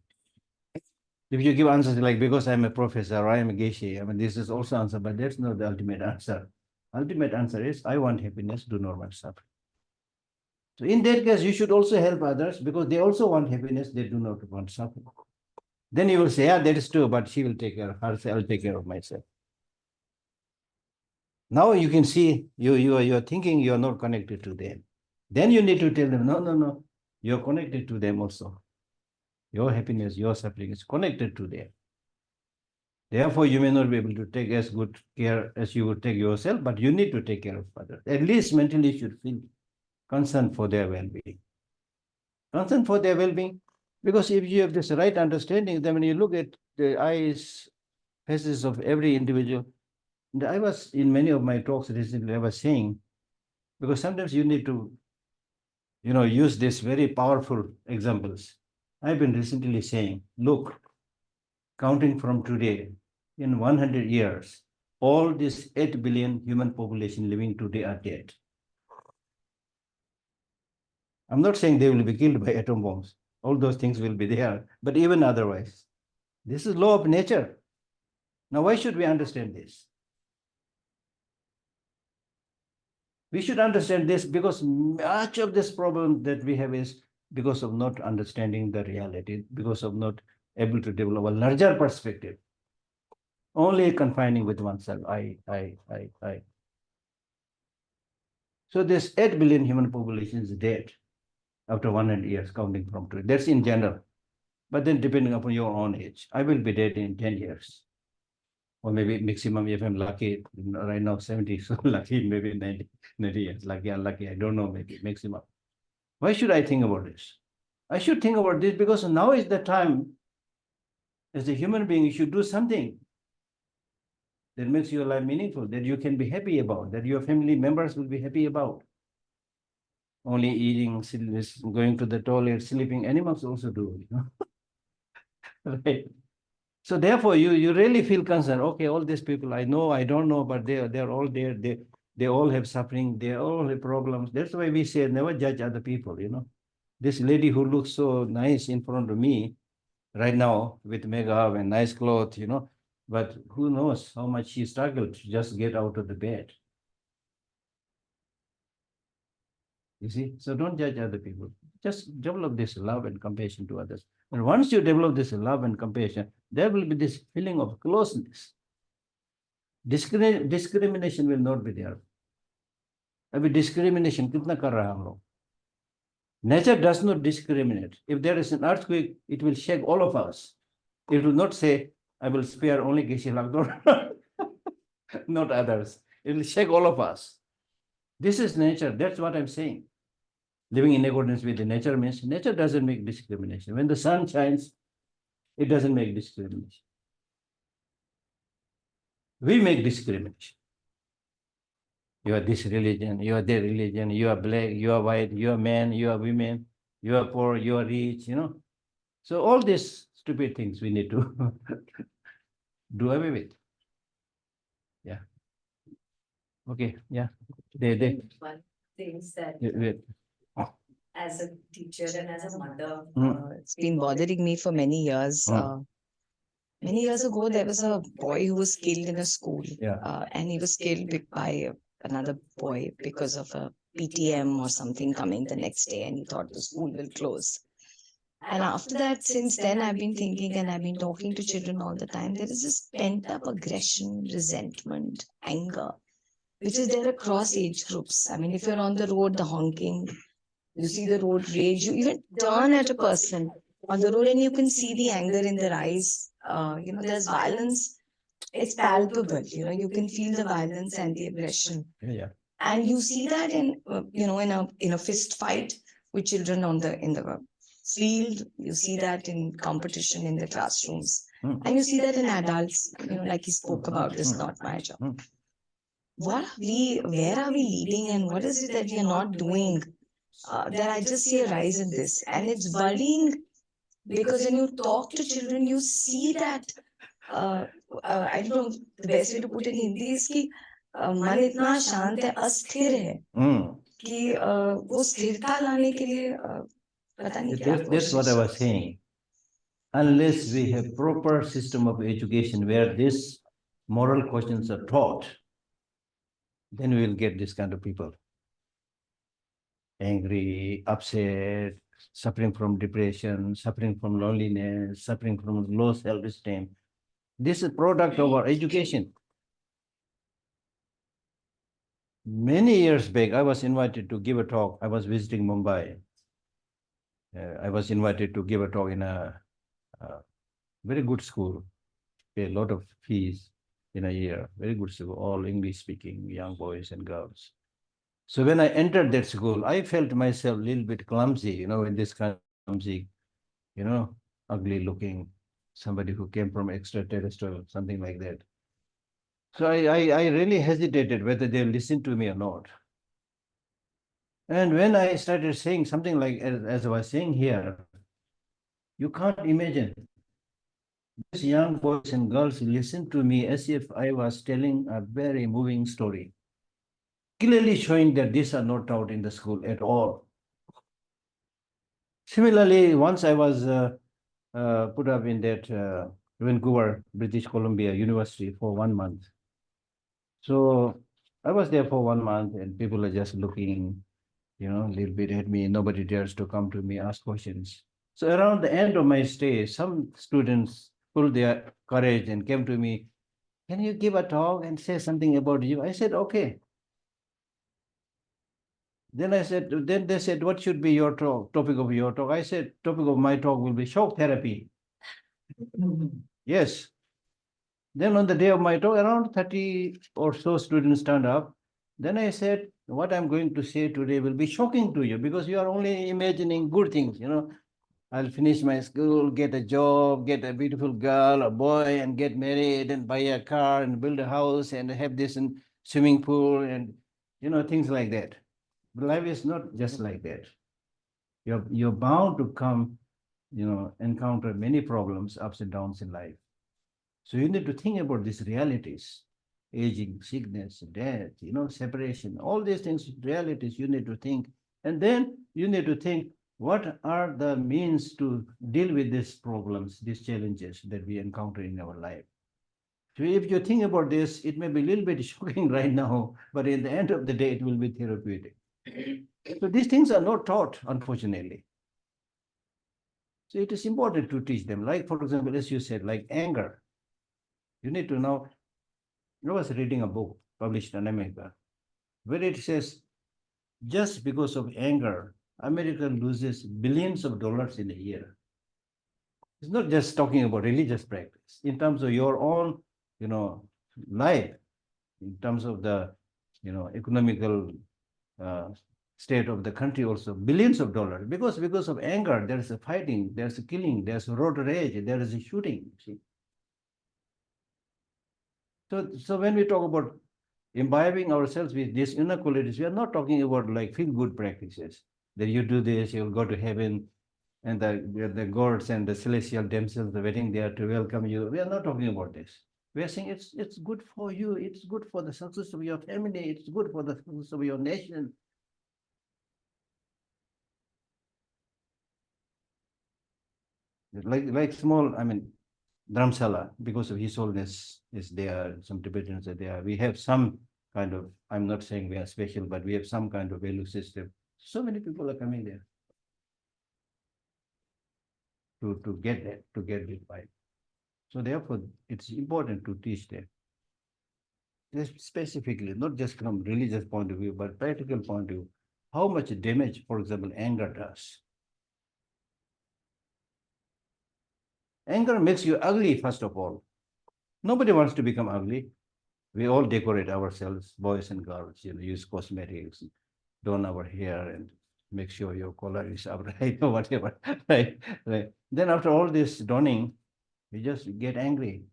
If you give answers like because I'm a professor or I'm a Geshe, this is also answer, but that's not the ultimate answer. Ultimate answer is I want happiness, do not want suffering. So in that case, you should also help others because they also want happiness, they do not want suffering. Then you will say, yeah, that is true, but she will take care of herself, I'll take care of myself. Now you can see you're thinking you're not connected to them. Then you need to tell them, no, you're connected to them also. Your happiness, your suffering is connected to them. Therefore, you may not be able to take as good care as you would take yourself, but you need to take care of others. At least mentally you should feel concern for their well-being. Concern for their well-being, because if you have this right understanding, then when you look at the eyes, faces of every individual, and I was in many of my talks recently, I was saying, because sometimes you need to, use these very powerful examples. I've been recently saying, look, counting from today, in 100 years, all this 8 billion human population living today are dead. I'm not saying they will be killed by atom bombs. All those things will be there, but even otherwise, this is law of nature. Now, why should we understand this? We should understand this because much of this problem that we have is because of not understanding the reality, because of not able to develop a larger perspective. Only confining with oneself, I. So this 8 billion human population is dead after 100 years, counting from today. That's in general. But then depending upon your own age, I will be dead in 10 years. Or maybe maximum, if I'm lucky, right now 70, so lucky, maybe 90 years, lucky, unlucky, I don't know, maybe maximum. Why should I think about this? I should think about this because now is the time, as a human being, you should do something that makes your life meaningful, that you can be happy about, that your family members will be happy about. Only eating, going to the toilet, sleeping, animals also do, right? So therefore, you really feel concerned. Okay, all these people I know, I don't know, but they're all there. They all have suffering. They all have problems. That's why we say never judge other people. This lady who looks so nice in front of me right now with makeup and nice clothes, but who knows how much she struggled to just get out of the bed. You see, so don't judge other people. Just develop this love and compassion to others. And once you develop this love and compassion, there will be this feeling of closeness. Discrimination will not be there. Abhi discrimination kitna kar raha hum log? Nature does not discriminate. If there is an earthquake, it will shake all of us. It will not say, I will spare only Geshe Lhakdor, not others. It will shake all of us. This is nature. That's what I'm saying. Living in accordance with the nature means nature doesn't make discrimination. When the sun shines, it doesn't make discrimination. We make discrimination. You are this religion, you are that religion, you are black, you are white, you are man, you are women, you are poor, you are rich, So all these stupid things we need to do away with. Yeah. Okay, yeah. One things that Wait. as a teacher and as a mother, It's been bothering me for many years. Many years ago, there was a boy who was killed in a school, Yeah. and he was killed by another boy because of a PTM or something coming the next day, and he thought the school will close. And after that, since then, I've been thinking and I've been talking to children all the time. There is this pent up aggression, resentment, anger, which is there across age groups. I mean, if you're on the road, the honking, you see the road rage, you even turn at a person on the road and you can see the anger in their eyes. There's violence. It's palpable, you can feel the violence and the aggression. Yeah. And you see that in a fist fight with children in the field. You see that in competition in the classrooms. And you see that in adults, like he spoke about, this not my job. Where are we leading, and what is it that we are not doing? That I just see a rise in this. And it's worrying because when you talk to children, you see that, I don't know, the best way to put it in Hindi is कि मन इतना शांत है, अस्थिर है कि वो स्थिरता लाने के लिए पता नहीं क्या That's what I was saying. Unless we have proper system of education where these moral questions are taught, then we will get this kind of people. Angry, upset, suffering from depression, suffering from loneliness, suffering from low self-esteem. This is a product of our education. Many years back, I was invited to give a talk. I was visiting Mumbai. I was invited to give a talk in a very good school, pay a lot of fees in a year, very good school, all English-speaking young boys and girls. So when I entered that school, I felt myself a little bit clumsy, in this kind of clumsy, ugly looking, somebody who came from extraterrestrial, something like that. So I really hesitated whether they'll listen to me or not. And when I started saying something like, as I was saying here, you can't imagine. These young boys and girls listened to me as if I was telling a very moving story, clearly showing that these are not taught in the school at all. Similarly, once I was put up in that Vancouver, British Columbia University for 1 month. So I was there for 1 month and people are just looking, a little bit at me. Nobody dares to come to me, ask questions. So around the end of my stay, some students pulled their courage and came to me, can you give a talk and say something about you? I said, okay. Then they said, what should be your topic of your talk? I said, topic of my talk will be shock therapy. Yes. Then on the day of my talk, around 30 or so students turned up. Then I said, what I'm going to say today will be shocking to you because you are only imagining good things, I'll finish my school, get a job, get a beautiful girl or boy and get married and buy a car and build a house and have this swimming pool and, things like that. But life is not just like that. You're bound to come, encounter many problems, ups and downs in life. So you need to think about these realities, aging, sickness, death, separation, all these things, realities you need to think. And then you need to think, what are the means to deal with these problems, these challenges that we encounter in our life? So if you think about this, it may be a little bit shocking right now, but in the end of the day, it will be therapeutic. So these things are not taught, unfortunately. So it is important to teach them. Like, for example, as you said, like anger. You need to know. I was reading a book published in America where it says, just because of anger, America loses billions of dollars in a year. It's not just talking about religious practice. In terms of your own, life, in terms of the, economical state of the country also, billions of dollars. Because of anger, there is a fighting, there's a killing, there's a road rage, there is a shooting. See? So when we talk about imbibing ourselves with these inner qualities, we are not talking about like feel-good practices, that you do this, you'll go to heaven, and the gods and the celestial damsels are waiting there to welcome you. We are not talking about this. We are saying it's good for you, it's good for the success of your family, it's good for the success of your nation. Like small, Dharamsala, because of His Holiness is there, some Tibetans are there. We have some kind of, I'm not saying we are special, but we have some kind of value system. So many people are coming there to get that, to get it right. So therefore, it's important to teach them. Just specifically, not just from religious point of view, but practical point of view, how much damage, for example, anger does. Anger makes you ugly, first of all. Nobody wants to become ugly. We all decorate ourselves, boys and girls, use cosmetics, don our hair and make sure your collar is upright or whatever, right? Then after all this donning, you just get angry.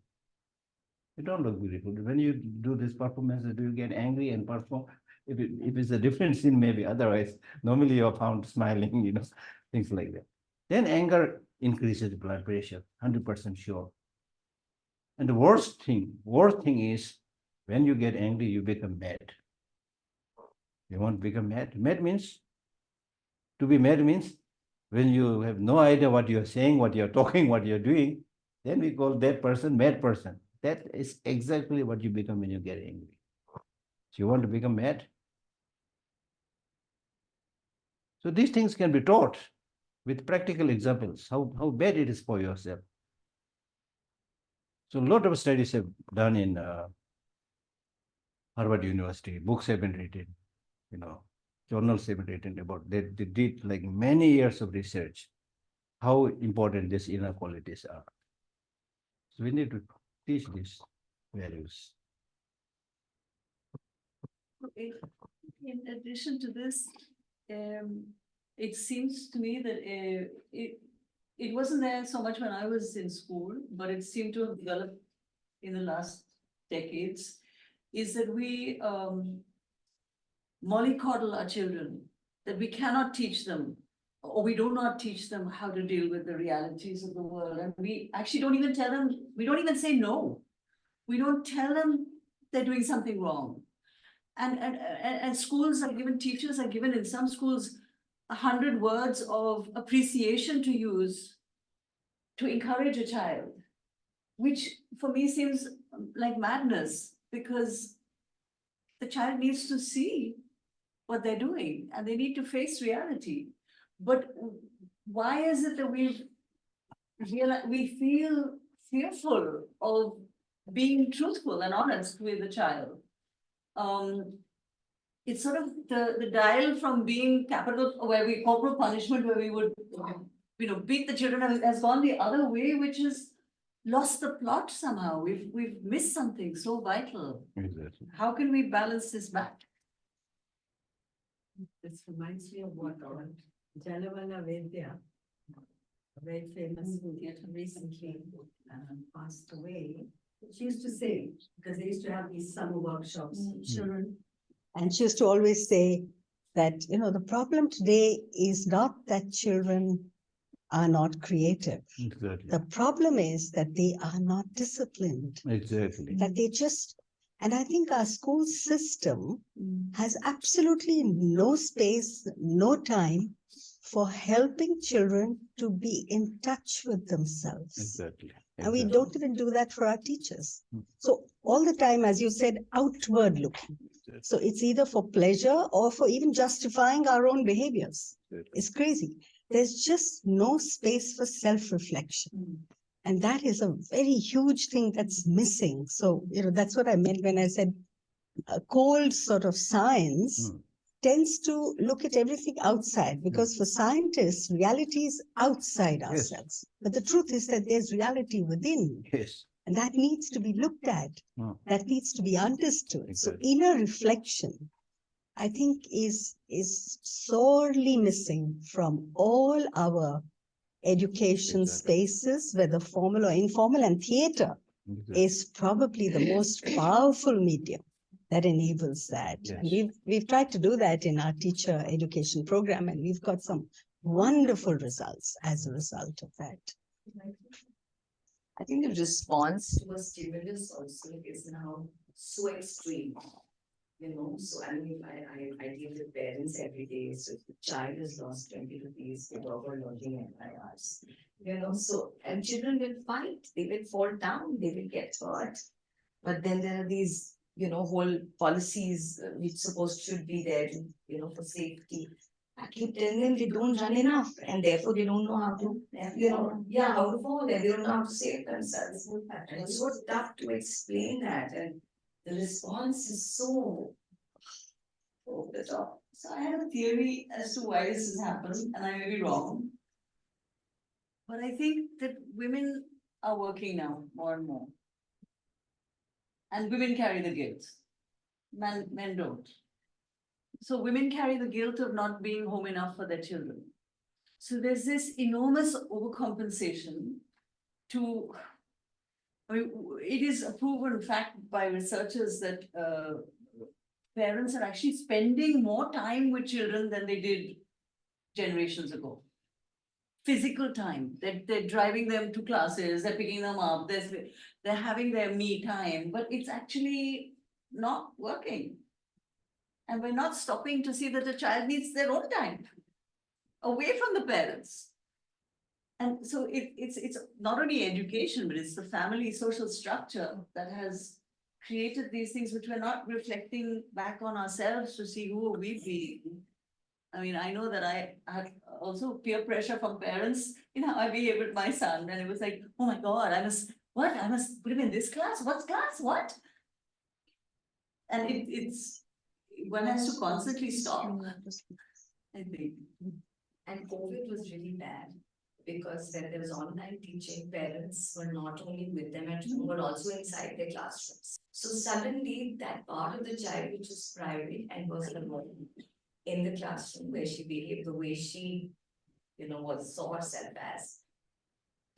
You don't look beautiful. When you do this performance, do you get angry and perform? If it's a different scene, maybe. Otherwise, normally you're found smiling, things like that. Then anger increases blood pressure, 100% sure. And the worst thing is when you get angry, you become mad. You want to become mad? To be mad means when you have no idea what you're saying, what you're talking, what you're doing, then we call that person mad person. That is exactly what you become when you get angry. So you want to become mad? So these things can be taught with practical examples, how bad it is for yourself. So a lot of studies have done in Harvard University, books have been written, journals have been written about, they did like many years of research, how important these inner qualities are. So we need to teach these values. In addition to this, it seems to me that it wasn't there so much when I was in school, but it seemed to have developed in the last decades, is that we mollycoddle our children, that we cannot teach them, or we do not teach them how to deal with the realities of the world. And we actually don't even tell them, we don't even say no. We don't tell them they're doing something wrong. And schools are given, teachers are given in some schools 100 words of appreciation to use to encourage a child, which for me seems like madness, because the child needs to see what they're doing and they need to face reality. But why is it that we feel fearful of being truthful and honest with the child? It's sort of the dial from being corporal punishment, where we would beat the children, has gone the other way, which has lost the plot somehow. We've missed something so vital. Exactly. How can we balance this back? This reminds me of what Jalavala Vedya, a very famous theatre, recently passed away. She used to say, because they used to have these summer workshops for children, and she used to always say that, the problem today is not that children are not creative. Exactly. The problem is that they are not disciplined. Exactly. That they just, and I think our school system has absolutely no space, no time for helping children to be in touch with themselves. Exactly. And we don't even do that for our teachers. So all the time, as you said, outward looking. So it's either for pleasure or for even justifying our own behaviors. It's crazy. There's just no space for self-reflection. And that is a very huge thing that's missing. So, that's what I meant when I said a cold sort of science tends to look at everything outside, because for scientists, reality is outside ourselves. But the truth is that there's reality within. Yes. And that needs to be looked at. That needs to be understood. Exactly. So inner reflection, I think, is sorely missing from all our education spaces, whether formal or informal, and theater is probably the most powerful medium that enables that. Yes. And we've tried to do that in our teacher education program, and we've got some wonderful results as a result of that. I think the response to a stimulus also is now so extreme. So I mean, I deal with parents every day. So if the child has lost 20 rupees, they go for lodging and IRs. So, and children will fight, they will fall down, they will get hurt. But then there are these whole policies which should be there, for safety. I keep telling them they don't run enough and therefore they don't know how to, how to fall and they don't know how to save themselves. And it's so tough to explain that, and the response is so over the top. So I have a theory as to why this has happened, and I may be wrong. But I think that women are working now more and more. And women carry the guilt. Men don't. So women carry the guilt of not being home enough for their children. So there's this enormous overcompensation to, I mean, it is a proven fact by researchers that parents are actually spending more time with children than they did generations ago. Physical time, they're driving them to classes, they're picking them up, they're having their me time, but it's actually not working. And we're not stopping to see that a child needs their own time away from the parents. And so it's not only education, but it's the family social structure that has created these things which we're not reflecting back on ourselves to see who we be. I mean, I know that I had also peer pressure from parents in how I behave with my son. And it was like, oh my God, I must put him in this class? What class? What? And it's one has to constantly stop, I think. And COVID was really bad because when there was online teaching, parents were not only with them at home, but also inside their classrooms. So suddenly that part of the child which was private and was alone in the classroom where she behaved the way she, saw herself as,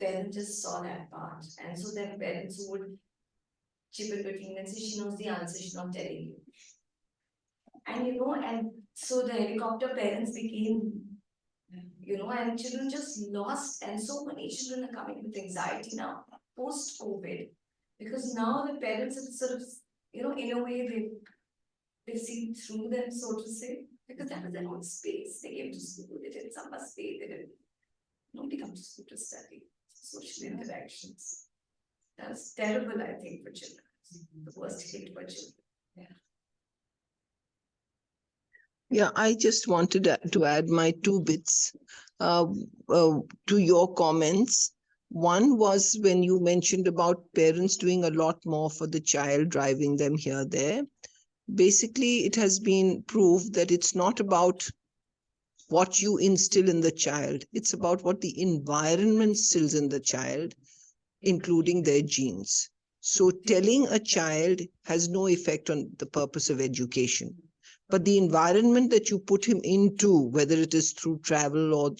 parents just saw that part. And so then parents would chip in between and say, she knows the answer, she's not telling you. And and so the helicopter parents became, and children just lost, and so many children are coming with anxiety now, post-COVID, because now the parents have sort of, in a way they've seen through them, so to say, because that was their own space. They came to school, they did summer stay, nobody comes to school to study, social interactions. That's terrible, I think, for children. The worst hit for children. Yeah, I just wanted to add my 2 bits to your comments. One was when you mentioned about parents doing a lot more for the child, driving them here, there. Basically, it has been proved that it's not about what you instill in the child. It's about what the environment instills in the child, including their genes. So telling a child has no effect on the purpose of education. But the environment that you put him into, whether it is through travel or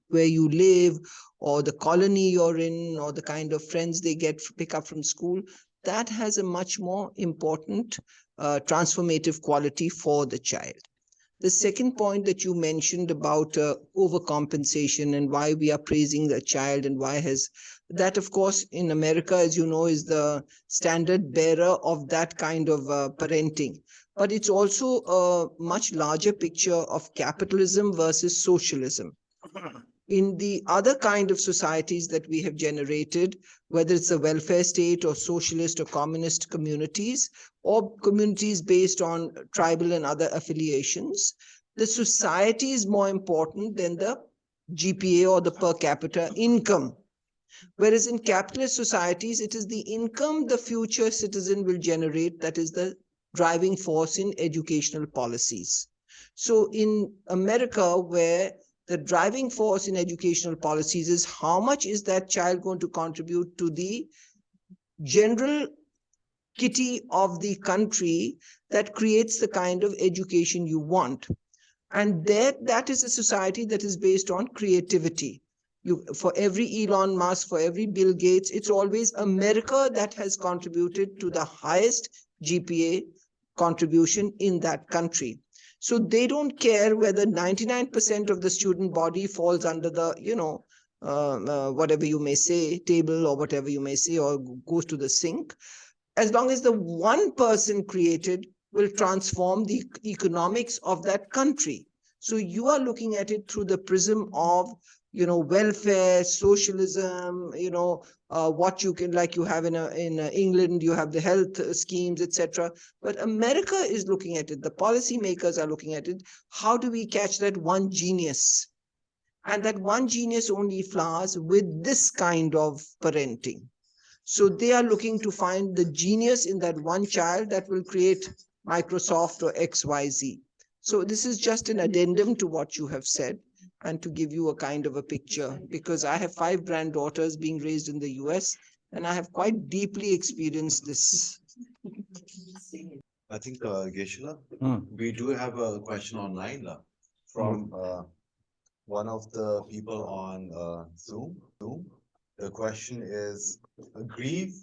where you live, or the colony you're in, or the kind of friends they pick up from school, that has a much more important transformative quality for the child. The second point that you mentioned about overcompensation and why we are praising the child and why that, of course, in America, as you know, is the standard bearer of that kind of parenting. But it's also a much larger picture of capitalism versus socialism. In the other kind of societies that we have generated, whether it's a welfare state or socialist or communist communities, or communities based on tribal and other affiliations, the society is more important than the GPA or the per capita income. Whereas in capitalist societies, it is the income the future citizen will generate that is the driving force in educational policies. So in America, where the driving force in educational policies is how much is that child going to contribute to the general kitty of the country that creates the kind of education you want. And that is a society that is based on creativity. For every Elon Musk, for every Bill Gates, it's always America that has contributed to the highest GPA contribution in that country. So they don't care whether 99% of the student body falls under the, whatever you may say, table or whatever you may say, or goes to the sink. As long as the one person created will transform the economics of that country. So you are looking at it through the prism of, welfare, socialism, what you can, like you have in England, you have the health schemes, etc. But America is looking at it. The policymakers are looking at it. How do we catch that one genius? And that one genius only flowers with this kind of parenting. So they are looking to find the genius in that one child that will create Microsoft or XYZ. So this is just an addendum to what you have said and to give you a kind of a picture, because I have 5 granddaughters being raised in the US and I have quite deeply experienced this. I think, Geshe, we do have a question online from one of the people on Zoom. The question is, grief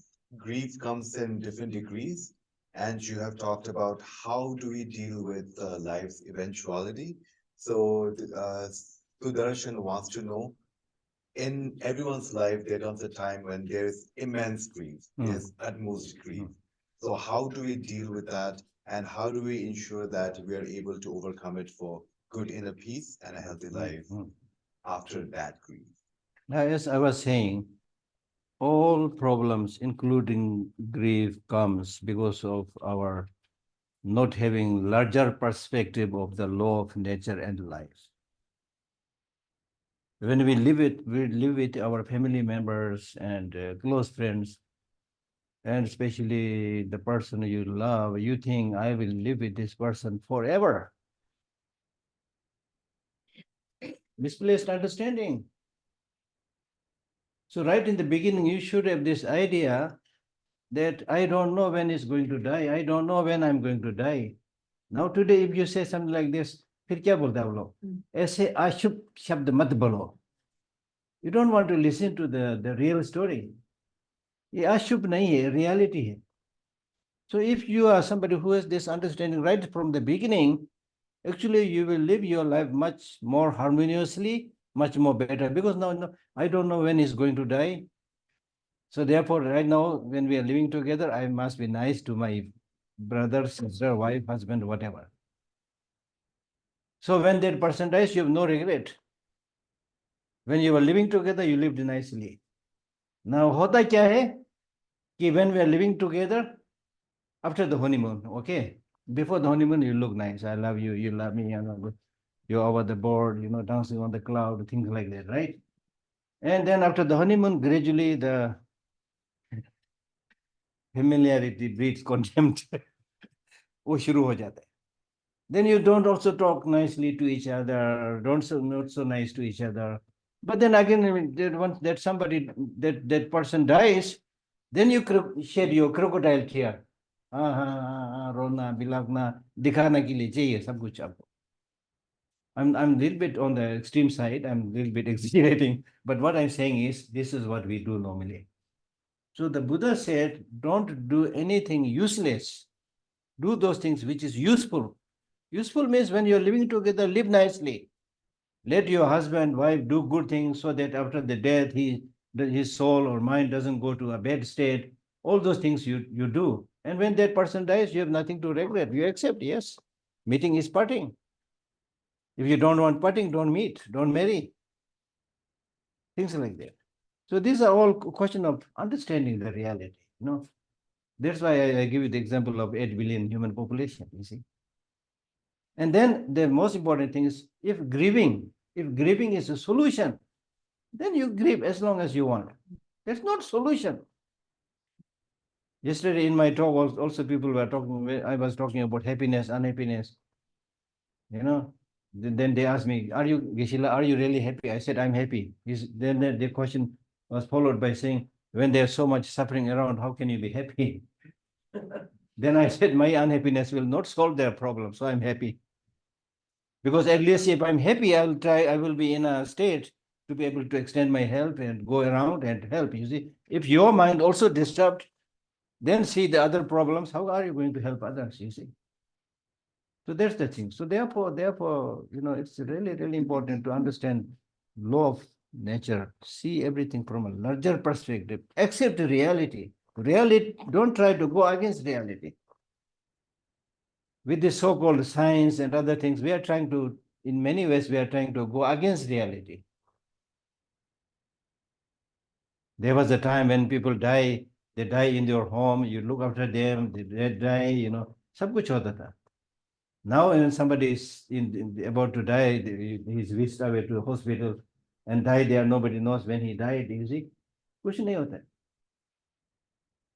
comes in different degrees, and you have talked about how do we deal with life's eventuality. So Sudarshan wants to know, in everyone's life, there comes a time when there is immense grief, there's utmost grief. So how do we deal with that, and how do we ensure that we are able to overcome it for good inner peace and a healthy life after that grief? Now, as I was saying, all problems, including grief, comes because of our not having larger perspective of the law of nature and life. When we live with our family members and close friends, and especially the person you love, you think, I will live with this person forever. Misplaced understanding. So right in the beginning, you should have this idea that I don't know when he's going to die. I don't know when I'm going to die. Now today, if you say something like this, फिर क्या बोलते हैं आप लोग? ऐसे अशुभ शब्द मत बोलो. You don't want to listen to the real story. ये अशुभ नहीं है, reality है. So if you are somebody who has this understanding right from the beginning, actually you will live your life much more harmoniously, much more better, because now I don't know when he's going to die. So therefore, right now, when we are living together, I must be nice to my brother, sister, wife, husband, whatever. So when that person dies, you have no regret. When you were living together, you lived nicely. Now, hota kya hai? Ki when we are living together, after the honeymoon, okay? Before the honeymoon, you look nice. I love you, you love me, you're over the board, dancing on the cloud, things like that, right? And then after the honeymoon, gradually the familiarity breeds contempt. वो शुरू हो जाता है. Then you don't also talk nicely to each other, not so nice to each other. But then again, once that somebody, that person dies, then you shed your crocodile tear. रोना बिलखना दिखाने के लिए चाहिए सब कुछ आपको. I'm a little bit on the extreme side. I'm a little bit exaggerating, but what I'm saying is this is what we do normally. So the Buddha said, don't do anything useless. Do those things which is useful. Useful means when you're living together, live nicely. Let your husband, wife do good things so that after the death, his soul or mind doesn't go to a bad state. All those things you do. And when that person dies, you have nothing to regret. You accept, yes. Meeting is parting. If you don't want parting, don't meet, don't marry. Things like that. So these are all a question of understanding the reality. That's why I give you the example of 8 billion human population, you see. And then the most important thing is, if grieving is a solution, then you grieve as long as you want. That's not solution. Yesterday in my talk, also people were talking, I was talking about happiness, unhappiness. Then they asked me, Geshe La, are you really happy? I said, I'm happy. Then the question was followed by saying, when there's so much suffering around, how can you be happy? Then I said, my unhappiness will not solve their problem, so I'm happy. Because at least if I'm happy, I will be in a state to be able to extend my help and go around and help. You see, if your mind also disturbed, then see the other problems, how are you going to help others, you see? So that's the thing. So therefore, it's really, really important to understand law of nature, see everything from a larger perspective, accept the reality. Reality, don't try to go against reality. With this so-called science and other things, we are trying to, in many ways, we are trying to go against reality. There was a time when people die, they die in your home, you look after them, they die, sab kuch hota tha. Now when somebody is about to die, he's whisked away to a hospital and died there, nobody knows when he died, you see, kuch nahi hota.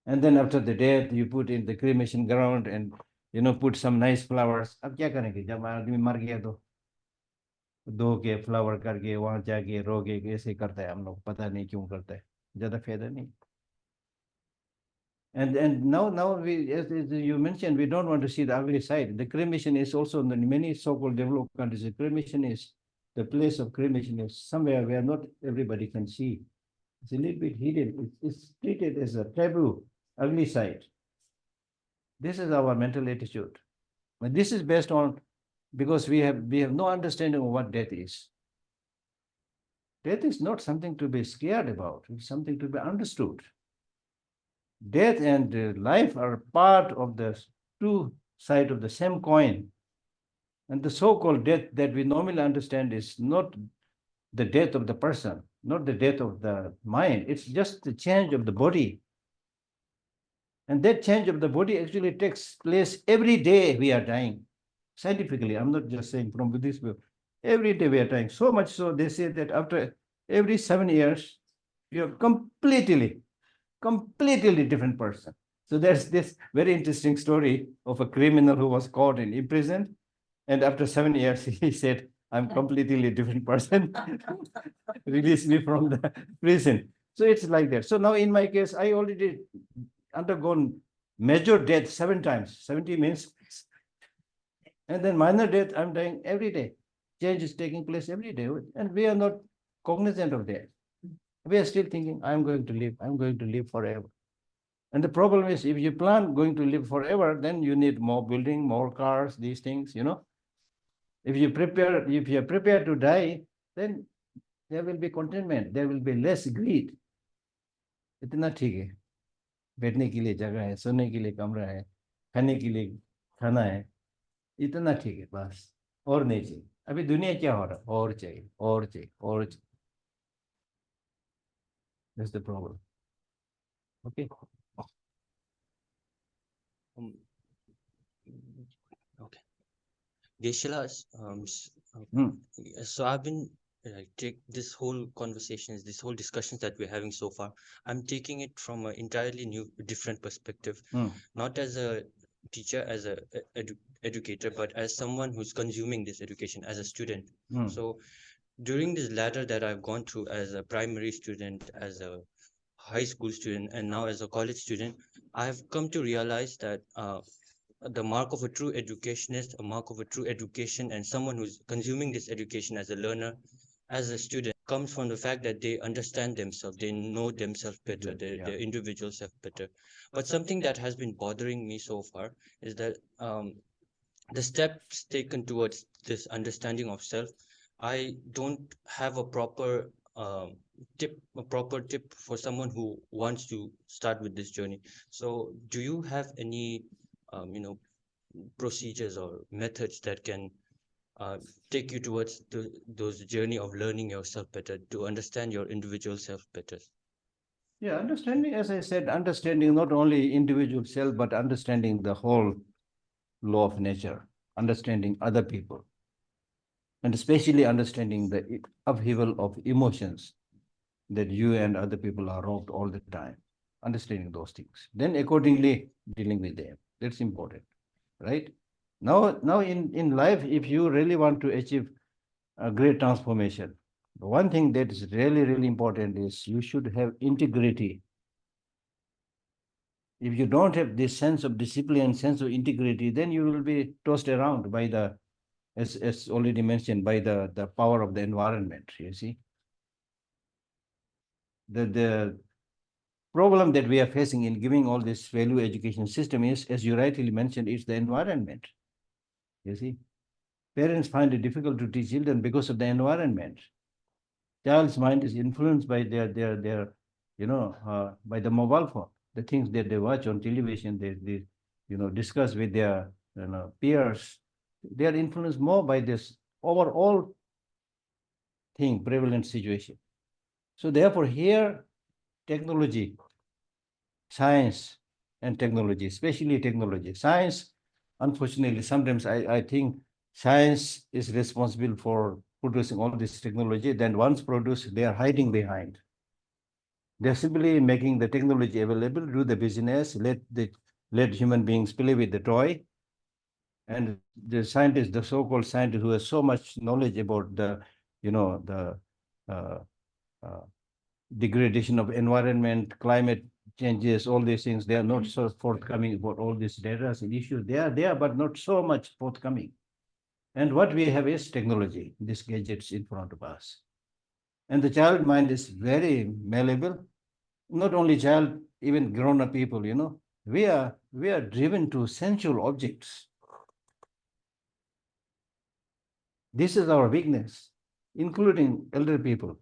And then after the death, you put in the cremation ground and, put some nice flowers. Ab kya karenge? Jab aadmi mar gaya to दो के flower करके वहां जाके रोके ऐसे करता है हम लोग पता नहीं क्यों करता है ज्यादा फायदा नहीं and now we as you mentioned we don't want to see the ugly side. The cremation is also in many so-called developed countries. The cremation is the place of cremation is somewhere where not everybody can see. It's a little bit hidden. It's treated as a taboo, ugly side. This is our mental attitude. But this is based on because we have no understanding of what death is. Death is not something to be scared about. It's something to be understood. Death and life are part of the two sides of the same coin. And the so-called death that we normally understand is not the death of the person, not the death of the mind. It's just the change of the body. And that change of the body actually takes place every day we are dying. Scientifically, I'm not just saying from Buddhist view. Every day we are dying. So much so they say that after every 7 years, you're completely different person. So there's this very interesting story of a criminal who was caught and imprisoned. And after 7 years, he said, I'm completely different person. Release me from the prison. So it's like that. So now in my case, I already undergone major death 7 times. 70 means. And then minor death, I'm dying every day. Change is taking place every day. And we are not cognizant of that. We are still thinking, I'm going to live forever. And the problem is, if you plan going to live forever, then you need more building, more cars, these things, If you are prepared to die, then there will be contentment, there will be less greed. इतना ठीक है बैठने के लिए जगह है सोने के लिए कमरा है खाने के लिए खाना है इतना ठीक है बस और नहीं चाहिए अभी दुनिया क्या हो रहा और चाहिए और चाहिए और चाहिए That's the problem. Okay. Okay. Geshe, so I've been take this whole conversations, this whole discussions that we're having so far. I'm taking it from an entirely new, different perspective, not as a teacher, as a educator, but as someone who's consuming this education as a student. So during this ladder that I've gone through as a primary student, as a high school student, and now as a college student, I've come to realize that the mark of a true educationist, a mark of a true education, and someone who's consuming this education as a learner, as a student, comes from the fact that they understand themselves, they know themselves better, their individual self better. But something that has been bothering me so far is that the steps taken towards this understanding of self, I don't have a proper tip for someone who wants to start with this journey. So do you have any procedures or methods that can take you towards those journey of learning yourself better, to understand your individual self better? Yeah, understanding, as I said, understanding not only individual self, but understanding the whole law of nature, understanding other people, and especially understanding the upheaval of emotions that you and other people are robbed all the time, understanding those things, then accordingly dealing with them. That's important, right? Now in life, if you really want to achieve a great transformation, one thing that is really, really important is you should have integrity. If you don't have this sense of discipline, sense of integrity, then you will be tossed around by the, as already mentioned, by the power of the environment, you see. The problem that we are facing in giving all this value education system is, as you rightly mentioned, it's the environment. You see, parents find it difficult to teach children because of the environment. Child's mind is influenced by their by the mobile phone, the things that they watch on television, they discuss with their peers. They are influenced more by this overall thing, prevalent situation. So therefore here, technology, science and technology, especially technology. Science, unfortunately, sometimes I think science is responsible for producing all this technology. Then once produced, they are hiding behind. They're simply making the technology available, do the business, let human beings play with the toy. And the scientist, the so-called scientist who has so much knowledge about the, degradation of environment, climate changes, all these things, they are not so forthcoming about all these data and issues. They are there, but not so much forthcoming. And what we have is technology, these gadgets in front of us. And the child mind is very malleable. Not only child, even grown-up people, we are driven to sensual objects. This is our weakness, including elder people.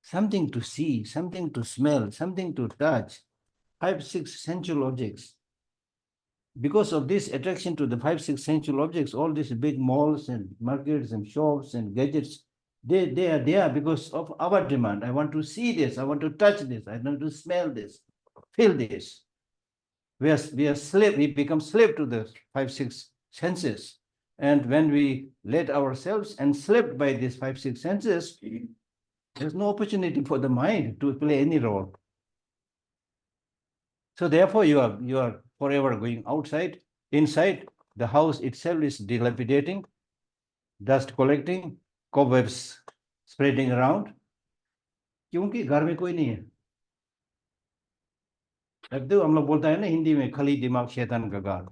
Something to see, something to smell, something to touch, 5, 6 sensual objects. Because of this attraction to the 5, 6 sensual objects, all these big malls and markets and shops and gadgets, they are there because of our demand. I want to see this, I want to touch this, I want to smell this, feel this. We are slave, we become slave to the 5, 6 senses. And when we let ourselves enslaved by these 5, 6 senses, there's no opportunity for the mind to play any role. So therefore, you are forever going outside. Inside, the house itself is dilapidating, dust collecting, cobwebs spreading around. क्योंकि घर में कोई नहीं है. लगते हो हम लोग बोलता है ना हिंदी में खली दिमाग शैतान का घर.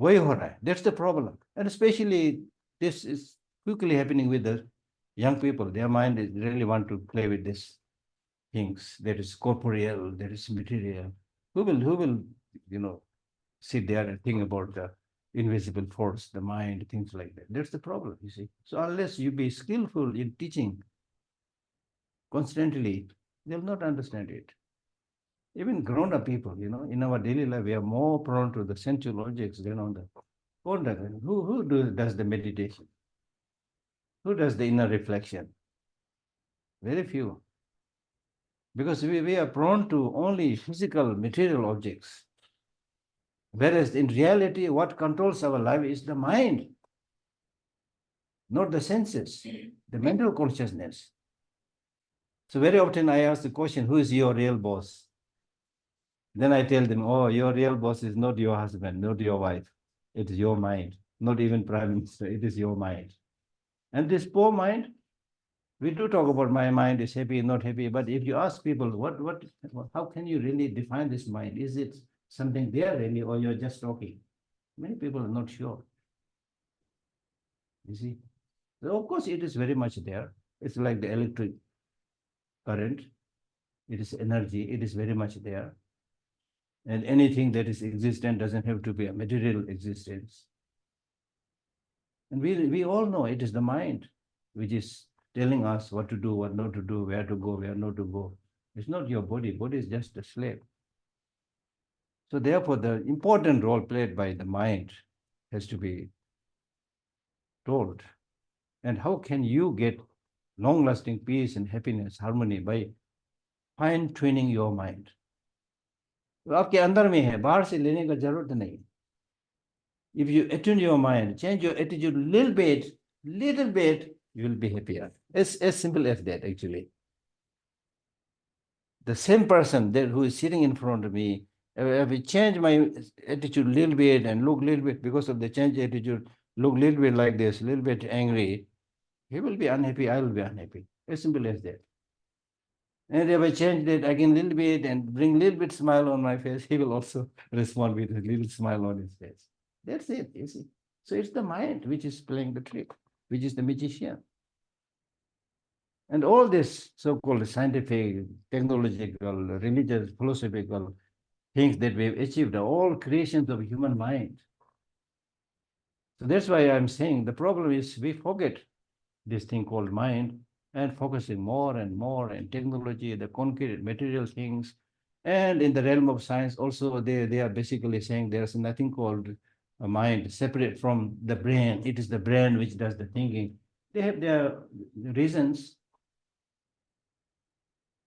वही हो रहा है. That's the problem. And especially this is quickly happening with the young people. Their mind is really want to play with these things. That is corporeal, that is material. Who will sit there and think about the invisible force, the mind, things like that. That's the problem, you see. So unless you be skillful in teaching constantly, they'll not understand it. Even grown-up people, in our daily life, we are more prone to the sensual objects than on the contact. Who does the meditation? Who does the inner reflection? Very few. Because we are prone to only physical, material objects. Whereas in reality, what controls our life is the mind, not the senses, the mental consciousness. So very often I ask the question, who is your real boss? Then I tell them, oh, your real boss is not your husband, not your wife. It is your mind, not even prime minister, it is your mind. And this poor mind, we do talk about my mind is happy, not happy, but if you ask people, how can you really define this mind? Is it something there really, or you're just talking? Many people are not sure. You see? So of course, it is very much there. It's like the electric current. It is energy. It is very much there. And anything that is existent doesn't have to be a material existence. And we all know it is the mind which is telling us what to do, what not to do, where to go, where not to go. It's not your body. Body is just a slave. So therefore, the important role played by the mind has to be told. And how can you get long-lasting peace and happiness, harmony by fine-tuning your mind? तो आपके अंदर में है, बाहर से लेने का जरूरत नहीं. If you attune your mind, change your attitude a little bit, you will be happier. It's as simple as that, actually. The same person who is sitting in front of me, if I change my attitude a little bit and look a little bit, because of the change attitude, look a little bit like this, a little bit angry, he will be unhappy, I will be unhappy. As simple as that. And if I change that again a little bit and bring a little bit smile on my face, he will also respond with a little smile on his face. That's it, you see. So it's the mind which is playing the trick, which is the magician. And all this so-called scientific, technological, religious, philosophical things that we've achieved are all creations of human mind. So that's why I'm saying the problem is we forget this thing called mind and focusing more and more on technology, the concrete material things. And in the realm of science also, they are basically saying there's nothing called a mind separate from the brain. It is the brain which does the thinking. They have their reasons.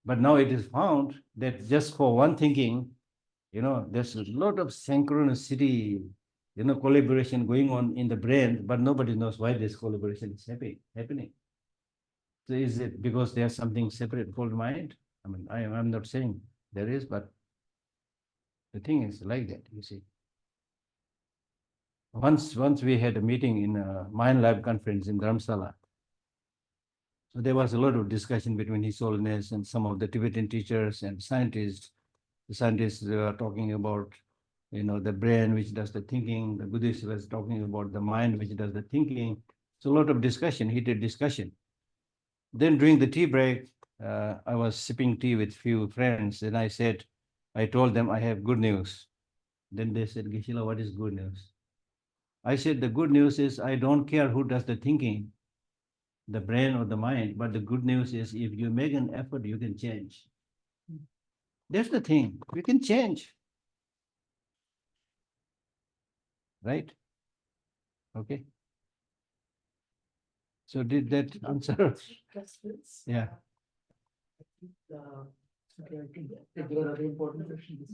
But now it is found that just for one thinking, there's a lot of synchronicity, collaboration going on in the brain, but nobody knows why this collaboration is happening. So is it because there's something separate called mind? I mean, I'm not saying there is, but the thing is like that, you see. Once we had a meeting in a Mind Lab conference in Dharamsala. So there was a lot of discussion between His Holiness and some of the Tibetan teachers and scientists. The scientists were talking about, the brain which does the thinking. The Buddhist was talking about the mind which does the thinking. So a lot of discussion, heated discussion. Then during the tea break, I was sipping tea with few friends, and I told them I have good news. Then they said, Geshe, what is good news? I said, the good news is I don't care who does the thinking, the brain or the mind, but the good news is if you make an effort, you can change. That's the thing, we can change. Right? Okay. So did that answer? Yeah. If there are other important questions.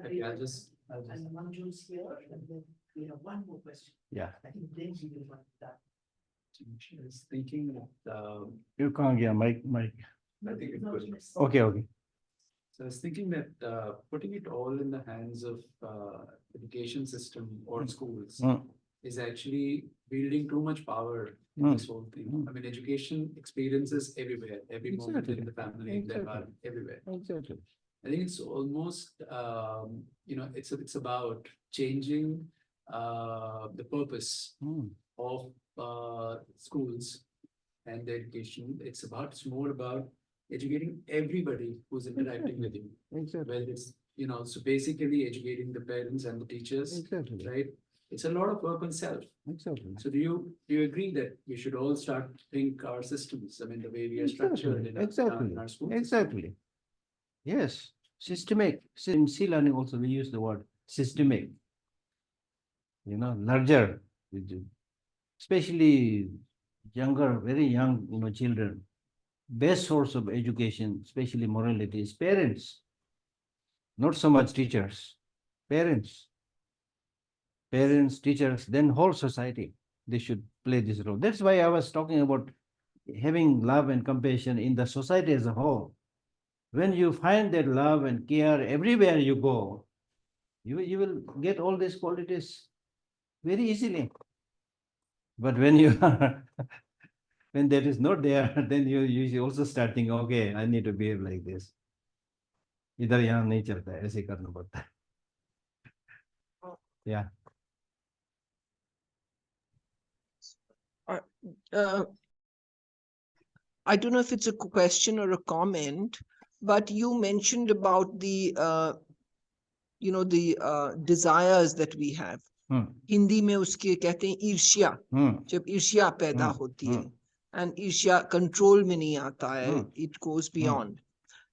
Okay, I'll just. And one June's here, and then we have one more question. Yeah. I think then we will want that. I was thinking that, You can't get Mike. I think it's good. Okay. So I was thinking that putting it all in the hands of education system or schools is actually wielding too much power in this whole thing. I mean, education experiences everywhere, every moment in the family, in their life, everywhere. Exactly. I think it's almost, it's about changing the purpose of schools and the education. It's more about educating everybody who's interacting with you. Exactly. Whether it's, so basically educating the parents and the teachers, Exactly. right? It's a lot of work on self. Exactly. So do you agree that we should all start to think our systems, I mean, the way we are structured in our schools? Exactly. Yes, systemic. In C learning also we use the word systemic. Larger, especially younger, very young, children. Best source of education, especially morality, is parents. Not so much teachers. Parents, teachers, then whole society. They should play this role. That's why I was talking about having love and compassion in the society as a whole. When you find that love and care everywhere you go, you will get all these qualities very easily. But when you when that is not there, then you also start thinking, okay, I need to behave like this. इधर यहाँ नहीं चलता है, ऐसे करना पड़ता है. Yeah. I don't know if it's a question or a comment, but you mentioned about the desires that we have. Hindi में उसके कहते हैं ईर्ष्या. जब ईर्ष्या पैदा होती है, and ईर्ष्या control में नहीं आता है, it goes beyond.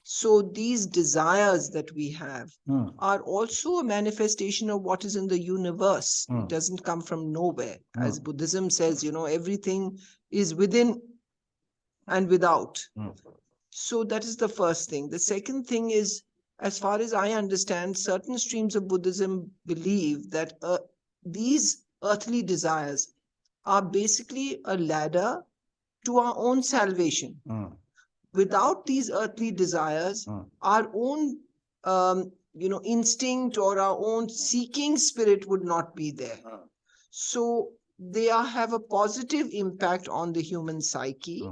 So these desires that we have are also a manifestation of what is in the universe. It doesn't come from nowhere. As Buddhism says, everything is within and without. So that is the first thing. The second thing is, as far as I understand, certain streams of Buddhism believe that these earthly desires are basically a ladder to our own salvation. Without these earthly desires, our own, instinct or our own seeking spirit would not be there. So they have a positive impact on the human psyche,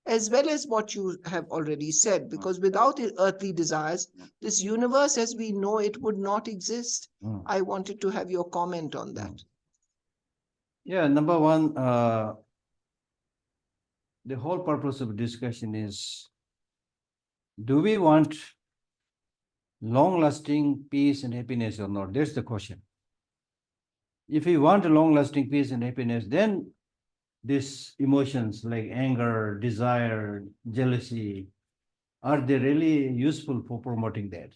as well as what you have already said, because without the earthly desires, this universe as we know it would not exist. I wanted to have your comment on that. Yeah, number one, the whole purpose of discussion is, do we want long-lasting peace and happiness or not? That's the question. If we want a long-lasting peace and happiness, then these emotions like anger, desire, jealousy, are they really useful for promoting that?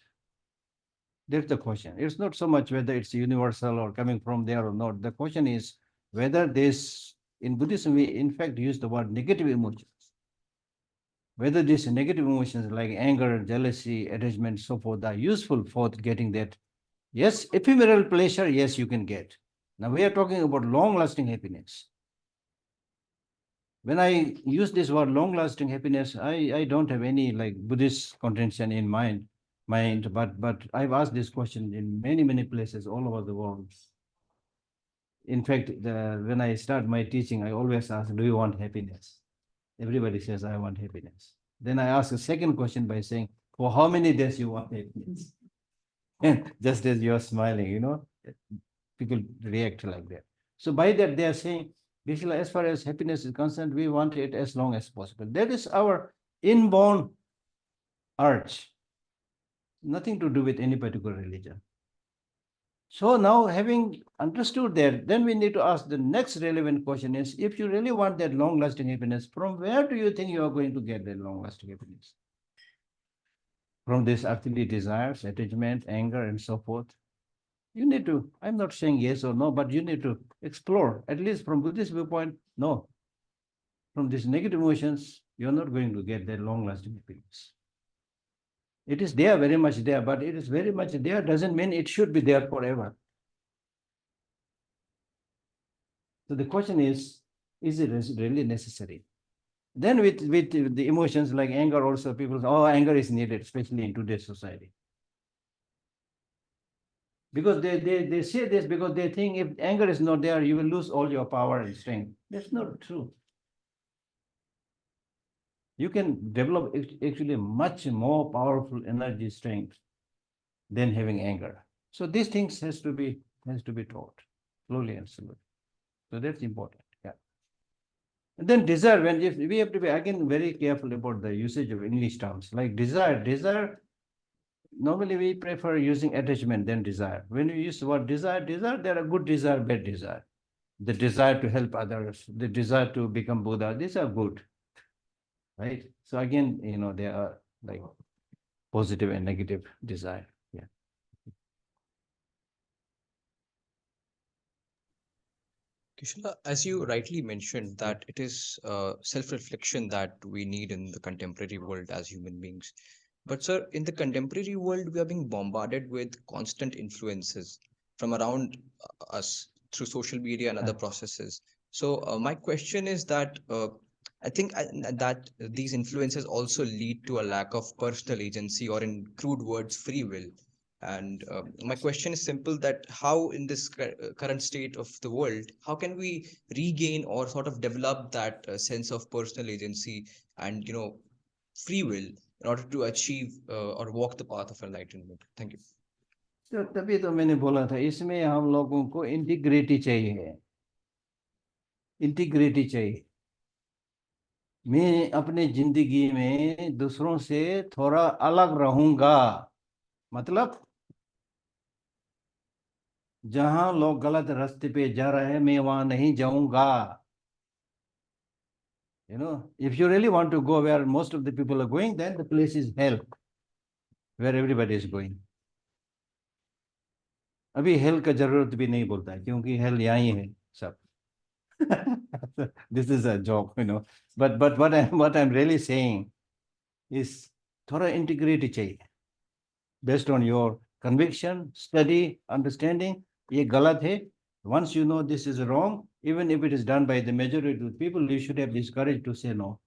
That's the question. It's not so much whether it's universal or coming from there or not. The question is whether this, in Buddhism, we in fact use the word negative emotions. whether these negative emotions like anger, jealousy, attachment, so forth are useful for getting that. Yes, ephemeral pleasure, yes, you can get. Now we are talking about long-lasting happiness. When I use this word long-lasting happiness, I don't have any like Buddhist contention in mind, but I've asked this question in many places all over the world. In fact, when I start my teaching, I always ask, do you want happiness? Everybody says, I want happiness. Then I ask a second question by saying, for how many days you want happiness? And just as you're smiling, you know, people react like that. So by that, they are saying, basically, as far as happiness is concerned, we want it as long as possible. That is our inborn urge. Nothing to do with any particular religion. So now, having understood that, then we need to ask the next relevant question is, if you really want that long-lasting happiness, from where do you think you are going to get that long-lasting happiness? From these earthly desires, attachment, anger, and so forth? You need to, I'm not saying yes or no, but you need to explore, at least from Buddhist viewpoint, no. From these negative emotions, you're not going to get that long-lasting happiness. It is there, very much there, but it is very much there doesn't mean it should be there forever. So the question is it really necessary? Then with the emotions like anger also, people say, oh, anger is needed, especially in today's society. Because they say this because they think if anger is not there, you will lose all your power and strength. That's not true. You can develop actually much more powerful energy strength than having anger. So these things has to be taught slowly and slowly. So that's important. Yeah. And then desire, when if we have to be again very careful about the usage of English terms like desire. Desire, normally we prefer using attachment than desire. When we use the word desire, there are good desire, bad desire. The desire to help others, the desire to become Buddha, these are good. Right? So again, you know, there are like positive and negative desire. Yeah. Kishla, as you rightly mentioned, that it is self-reflection that we need in the contemporary world as human beings. But sir, in the contemporary world, we are being bombarded with constant influences from around us through social media and other processes. So my question is that I think that these influences also lead to a lack of personal agency, or in crude words, free will. And my question is simple, that how in this current state of the world, how can we regain or sort of develop that sense of personal agency and, you know, free will in order to achieve or walk the path of enlightenment? Thank you. तो तभी तो मैंने बोला था इसमें हम लोगों को इंटीग्रिटी चाहिए, इंटीग्रिटी चाहिए. मैं अपने जिंदगी में दूसरों से थोड़ा अलग रहूंगा, मतलब जहां लोग गलत रास्ते पे जा रहे हैं मैं वहां नहीं जाऊंगा. You know, if you really want to go where most of the people are going, then the place is hell, where everybody is going. अभी हेल का जरूरत भी नहीं बोलता है क्योंकि हेल यहाँ ही है सब. This is a joke, you know. But what I'm really saying is थोड़ा integrity चाहिए based on your conviction, study, understanding. ये गलत है. Once you know this is wrong, even if it is done by the majority of people, you should have this courage to say no.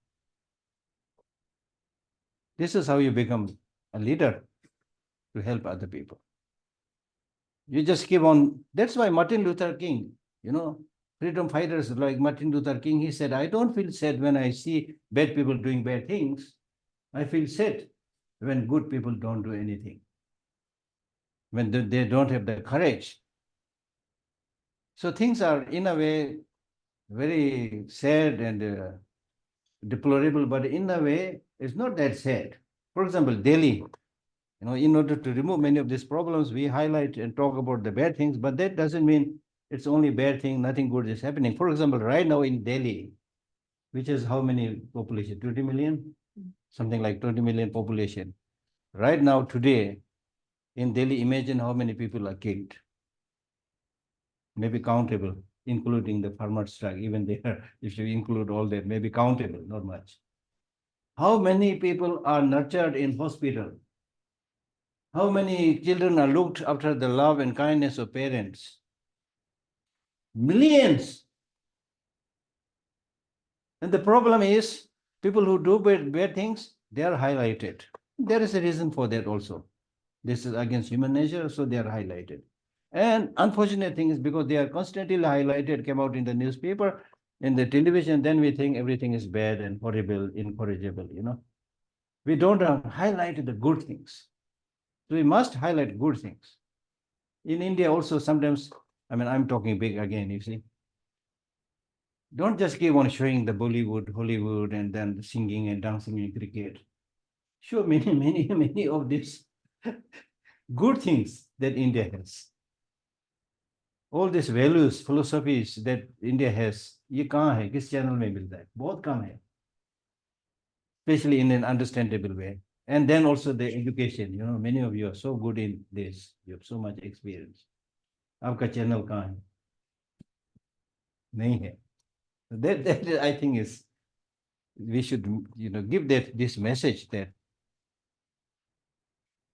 This is how you become a leader to help other people. You just keep on. That's why Martin Luther King, you know, freedom fighters like Martin Luther King, he said, I don't feel sad when I see bad people doing bad things. I feel sad when good people don't do anything, when they don't have the courage. So things are, in a way, very sad and deplorable, but in a way, it's not that sad. For example, Delhi, you know, in order to remove many of these problems, we highlight and talk about the bad things, but that doesn't mean it's only bad thing, nothing good is happening. For example, right now in Delhi, which is how many population? 20 million? Something like 20 million population. Right now, today, in Delhi, imagine how many people are killed. Maybe countable, including the farmer strike, even there, if you include all that, maybe countable, not much. How many people are nurtured in hospital? How many children are looked after the love and kindness of parents? Millions. And the problem is, people who do bad things, they are highlighted. There is a reason for that also. This is against human nature, so they are highlighted. And unfortunate thing is because they are constantly highlighted, came out in the newspaper, in the television, then we think everything is bad and horrible, incorrigible, you know. We don't highlight the good things. So we must highlight good things. In India also sometimes, I mean, I'm talking big again, you see. Don't just keep on showing the Bollywood, Hollywood, and then the singing and dancing and cricket. Show many of these good things that India has. All these values, philosophies that India has, ये कहाँ है? किस channel में मिलता है? बहुत कम है. Especially in an understandable way. And then also the education, you know, many of you are so good in this. You have so much experience. आपका channel कहाँ है? नहीं है. That I think is, we should, you know, give this message that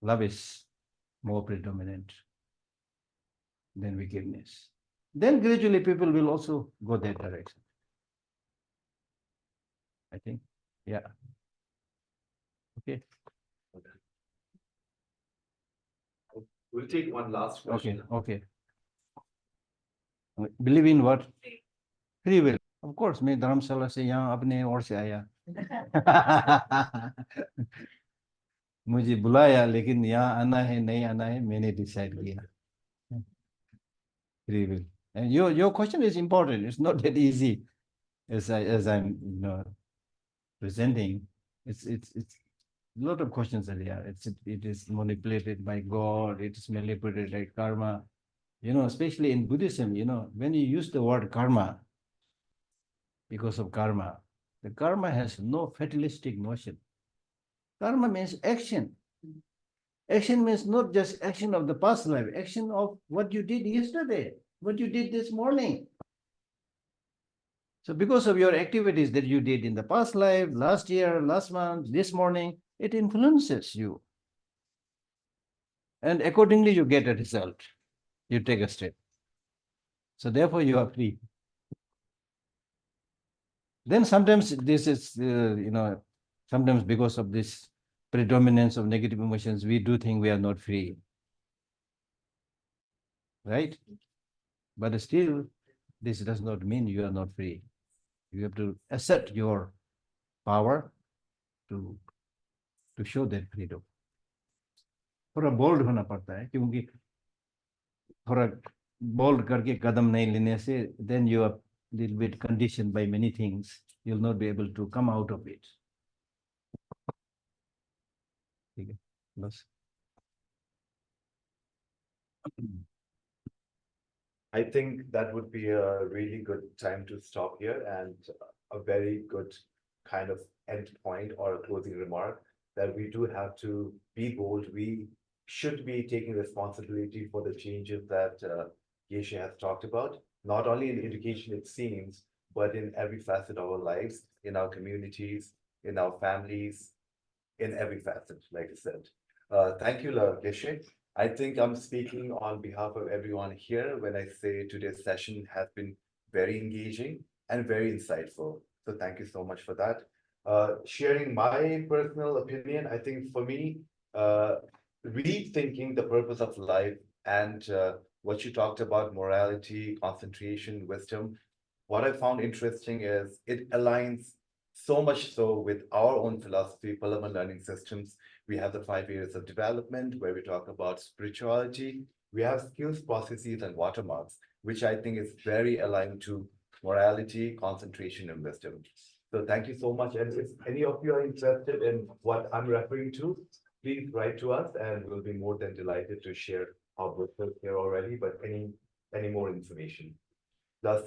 love is more predominant than wickedness. Then gradually people will also go that direction. I think, yeah. Okay. We'll take one last question. Okay. Believe in what? Free will. Of course, मैं धर्मशाला से यहाँ अपने ओर से आया. मुझे बुलाया, लेकिन यहाँ आना है नहीं आना है मैंने डिसाइड किया. Free will. And your question is important. It's not that easy as I'm presenting. It's a lot of questions are there. It is manipulated by God. It is manipulated by karma. You know, especially in Buddhism, you know, when you use the word karma, because of karma, the karma has no fatalistic notion. Karma means action. Action means not just action of the past life, action of what you did yesterday, what you did this morning. So because of your activities that you did in the past life, last year, last month, this morning, it influences you. And accordingly, you get a result. You take a step. So therefore, you are free. Then sometimes this is, sometimes because of this predominance of negative emotions, we do think we are not free. Right? But still, this does not mean you are not free. You have to assert your power to show that freedom. थोड़ा bold होना पड़ता है, क्योंकि थोड़ा bold करके कदम नहीं लेने से, then you are a little bit conditioned by many things. You'll not be able to come out of it. ठीक है, बस. I think that would be a really good time to stop here, and a very good kind of end point or a closing remark that we do have to be bold. We should be taking responsibility for the changes that Geshe has talked about, not only in education, it seems, but in every facet of our lives, in our communities, in our families, in every facet, like I said. Thank you, Geshe. I think I'm speaking on behalf of everyone here when I say today's session has been very engaging and very insightful. So thank you so much for that. Sharing my personal opinion, I think for me, rethinking the purpose of life and what you talked about, morality, concentration, wisdom, what I found interesting is it aligns so much so with our own philosophy, Palaman learning systems. We have the 5 areas of development where we talk about spirituality. We have skills, processes, and watermarks, which I think is very aligned to morality, concentration, and wisdom. So thank you so much. And if any of you are interested in what I'm referring to, please write to us and we'll be more than delighted to share our books here already, but any more information. Thus,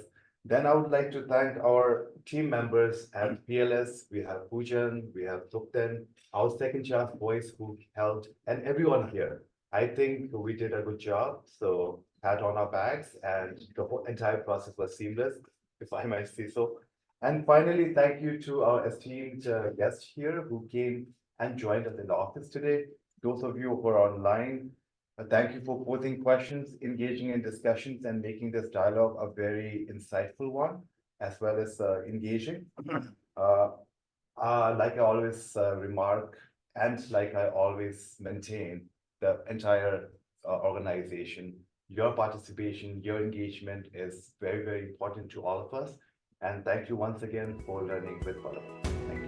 then I would like to thank our team members at PLS. We have Pujan, we have Thupten, our second chance voice who helped, and everyone here. I think we did a good job. So pat on our backs, and the whole entire process was seamless, if I might say so. And finally, thank you to our esteemed guests here who came and joined us in the office today. Those of you who are online, thank you for posing questions, engaging in discussions, and making this dialogue a very insightful one, as well as engaging. Like I always remark, and like I always maintain, the entire organization, your participation, your engagement is very, very important to all of us. And thank you once again for learning with Venerable. Thank you.